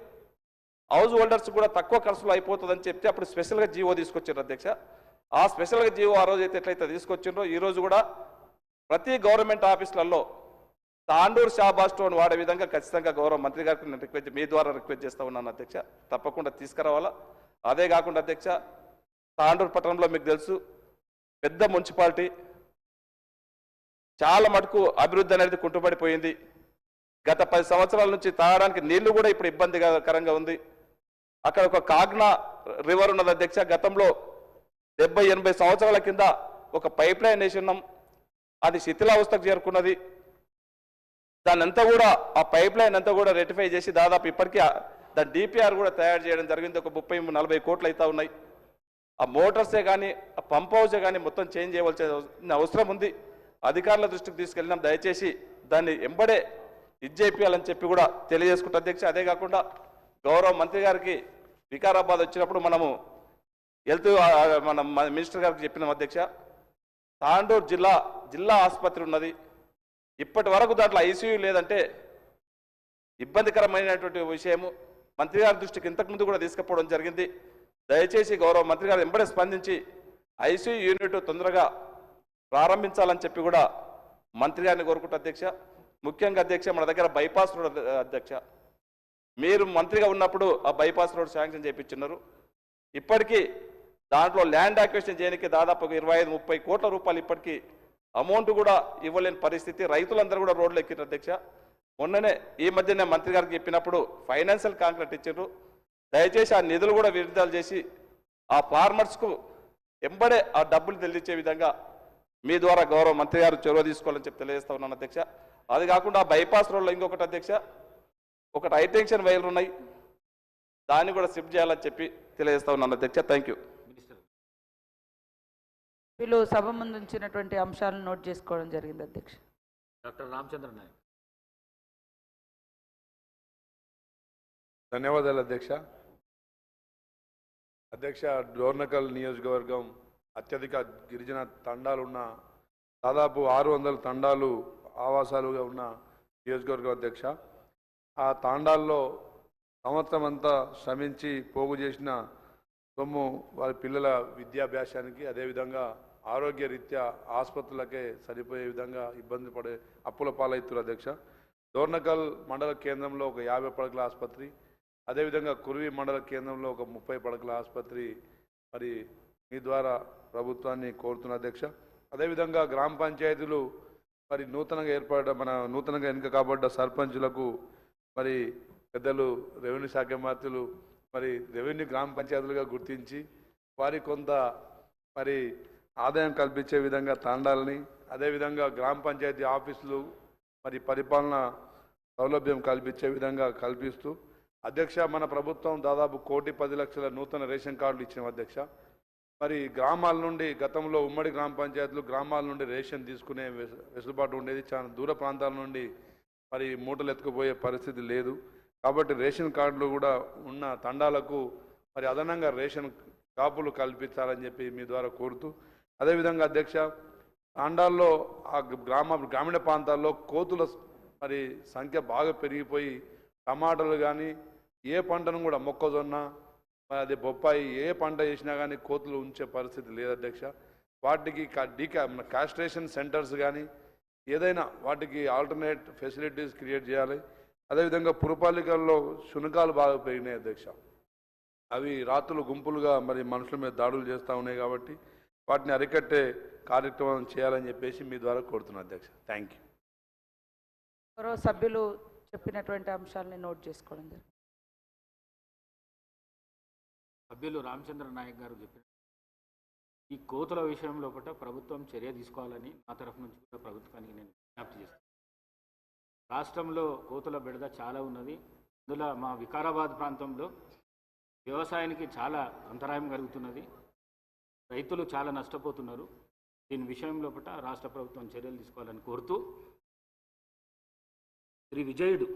హౌస్ హోల్డర్స్ కూడా తక్కువ ఖర్చులో అయిపోతుందని చెప్తే అప్పుడు స్పెషల్గా జీవో తీసుకొచ్చారు అధ్యక్ష. ఆ స్పెషల్గా జీవో ఆ రోజు ఎట్లయితే తీసుకొచ్చిండ్రో ఈరోజు కూడా ప్రతి గవర్నమెంట్ ఆఫీసులలో తాండూరు షాబాజ్ స్టోన్ వాడే విధంగా ఖచ్చితంగా గౌరవ మంత్రి గారికి నేను మీ ద్వారా రిక్వెస్ట్ చేస్తూ ఉన్నాను అధ్యక్ష. తప్పకుండా తీసుకురావాలా. అదే కాకుండా అధ్యక్ష తాండూరు పట్టణంలో మీకు తెలుసు పెద్ద మున్సిపాలిటీ, చాలా మటుకు అభివృద్ధి అనేది కుంటుపడిపోయింది. గత 10 సంవత్సరాల నుంచి తాగడానికి నీళ్లు కూడా ఇప్పుడు ఇబ్బందికరంగా ఉంది. అక్కడ ఒక కాగ్నా రివర్ ఉన్నది అధ్యక్ష. గతంలో 70-80 సంవత్సరాల కింద ఒక పైప్ లైన్ వేసి ఉన్నాం, అది శిథిలావస్థకు చేరుకున్నది. దాన్ని అంతా కూడా ఆ పైప్ లైన్ అంతా కూడా రెటిఫై చేసి దాదాపు ఇప్పటికీ దాని డిపిఆర్ కూడా తయారు చేయడం జరిగింది. ఒక 30-40 కోట్లు అవుతా ఉన్నాయి. ఆ మోటార్సే కానీ ఆ పంప్ హౌసే కానీ మొత్తం చేంజ్ చేయవలసిన అవసరం ఉంది. అధికారుల దృష్టికి తీసుకెళ్ళినాం. దయచేసి దాన్ని ఎంబడే చేయాలని చెప్పి కూడా తెలియజేసుకుంటా అధ్యక్ష. అదే కాకుండా గౌరవ మంత్రి గారికి వికారాబాద్ వచ్చినప్పుడు మనము హెల్త్ మన మినిస్టర్ గారికి చెప్పినాం అధ్యక్ష. తాండూరు జిల్లా ఆసుపత్రి ఉన్నది, ఇప్పటి వరకు దాంట్లో ఐసీయూ లేదంటే ఇబ్బందికరమైనటువంటి విషయము. మంత్రి గారి దృష్టికి ఇంతకుముందు కూడా తీసుకుపోవడం జరిగింది. దయచేసి గౌరవ మంత్రి గారు ఎంబడే స్పందించి ఐసీయూ యూనిట్ తొందరగా ప్రారంభించాలని చెప్పి కూడా మంత్రి గారిని కోరుకుంటా అధ్యక్ష. ముఖ్యంగా అధ్యక్ష మన దగ్గర బైపాస్ రోడ్ అధ్యక్ష, మీరు మంత్రిగా ఉన్నప్పుడు ఆ బైపాస్ రోడ్ శాంక్షన్ చేయించున్నారు. ఇప్పటికీ దాంట్లో ల్యాండ్ అక్విజిషన్ చేయడానికి దాదాపు 25-30 కోట్ల రూపాయలు ఇప్పటికీ అమౌంట్ కూడా ఇవ్వలేని పరిస్థితి. రైతులందరూ కూడా రోడ్లు ఎక్కినారు అధ్యక్ష. మొన్ననే ఈ మధ్యనే మంత్రి గారికి చెప్పినప్పుడు ఫైనాన్షియల్ కాంట్రాక్ట్ ఇచ్చారు. దయచేసి ఆ నిధులు కూడా విడుదల చేసి ఆ ఫార్మర్స్కు ఎంబడే ఆ డబ్బులు చెల్లించే విధంగా మీ ద్వారా గౌరవ మంత్రి గారు చొరవ తీసుకోవాలని చెప్పి తెలియజేస్తా ఉన్నాను అధ్యక్ష. అది కాకుండా బైపాస్ రోడ్లో ఇంకొకటి అధ్యక్ష, ఒకటి హైటెన్షన్ వైర్లు ఉన్నాయి, దాన్ని కూడా షిఫ్ట్ చేయాలని చెప్పి తెలియజేస్తా ఉన్నాను అధ్యక్ష. Thank you. వీళ్ళు సభ ముందు ఉంచినటువంటి అంశాలను నోట్ చేసుకోవడం జరిగింది అధ్యక్ష. డాక్టర్ రామచంద్ర నాయక్. ధన్యవాదాలు అధ్యక్ష. అధ్యక్ష, డోర్నకల్ నియోజకవర్గం అత్యధిక గిరిజన తండాలున్న దాదాపు 600 తండాలు ఆవాసాలుగా ఉన్న నియోజకవర్గం అధ్యక్ష. ఆ తాండాల్లో సంవత్సరం అంతా శ్రమించి పోగు చేసిన సొమ్ము వారి పిల్లల విద్యాభ్యాసానికి, అదేవిధంగా ఆరోగ్యరీత్యా ఆసుపత్రులకే సరిపోయే విధంగా ఇబ్బంది పడే అప్పుల పాలవుతారు అధ్యక్ష. డోర్నకల్ మండల కేంద్రంలో ఒక 50 పడకల ఆసుపత్రి, అదేవిధంగా కుర్వి మండల కేంద్రంలో ఒక 30 పడకల ఆసుపత్రి మరి మీ ద్వారా ప్రభుత్వాన్ని కోరుతున్న అధ్యక్ష. అదేవిధంగా గ్రామ పంచాయతీలు మరి నూతనంగా ఎన్నిక కాబడ్డ సర్పంచులకు మరి పెద్దలు రెవెన్యూ శాఖ మంత్రులు మరి రెవెన్యూ గ్రామ పంచాయతీలుగా గుర్తించి వారి కొంత మరి ఆదాయం కల్పించే విధంగా తాండాలని, అదేవిధంగా గ్రామ పంచాయతీ ఆఫీసులు మరి పరిపాలన సౌలభ్యం కల్పించే విధంగా కల్పిస్తూ అధ్యక్ష, మన ప్రభుత్వం దాదాపు 1,10,00,000 నూతన రేషన్ కార్డులు ఇచ్చిన అధ్యక్ష. మరి గ్రామాల నుండి గతంలో ఉమ్మడి గ్రామ పంచాయతీలు గ్రామాల నుండి రేషన్ తీసుకునే వెసులుబాటు ఉండేది. చాలా దూర ప్రాంతాల నుండి మరి మూటలు ఎత్తుకుపోయే పరిస్థితి లేదు. కాబట్టి రేషన్ కార్డులు కూడా ఉన్న తండాలకు మరి అదనంగా రేషన్ కాపులు కల్పించాలని చెప్పి మీ ద్వారా కోరుతూ, అదేవిధంగా అధ్యక్ష, తాండాల్లో ఆ గ్రామీణ ప్రాంతాల్లో కోతుల మరి సంఖ్య బాగా పెరిగిపోయి టమాటాలు కానీ ఏ పంటను కూడా మొక్కజొన్న మరి అదే బొప్పాయి ఏ పంట చేసినా కానీ కోతులు ఉంచే పరిస్థితి లేదు అధ్యక్ష. వాటికి కాస్ట్రేషన్ సెంటర్స్ కానీ ఏదైనా వాటికి ఆల్టర్నేట్ ఫెసిలిటీస్ క్రియేట్ చేయాలి. అదేవిధంగా పురపాలికల్లో శునకాలు బాగా పెరిగినాయి అధ్యక్ష. అవి రాత్రులు గుంపులుగా మరి మనుషుల మీద దాడులు చేస్తూ ఉన్నాయి. కాబట్టి వాటిని అరికట్టే కార్యక్రమం చేయాలని చెప్పేసి మీ ద్వారా కోరుతున్నాను అధ్యక్ష. Thank you. గౌరవ సభ్యులు చెప్పినటువంటి అంశాలని నోట్ చేసుకోవడం జరిగింది. సభ్యులు రామచంద్ర నాయక్ గారు చెప్పిన ఈ కోతుల విషయం లోపల ప్రభుత్వం చర్య తీసుకోవాలని నా తరఫు నుంచి కూడా ప్రభుత్వానికి నేను విజ్ఞప్తి చేస్తాను. రాష్ట్రంలో కోతుల బెడద చాలా ఉన్నది. అందులో మా వికారాబాద్ ప్రాంతంలో వ్యవసాయానికి చాలా అంతరాయం కలుగుతున్నది. రైతులు చాలా నష్టపోతున్నారు. దీని విషయం లోపల రాష్ట్ర ప్రభుత్వం చర్యలు తీసుకోవాలని కోరుతూ శ్రీ విజయుడు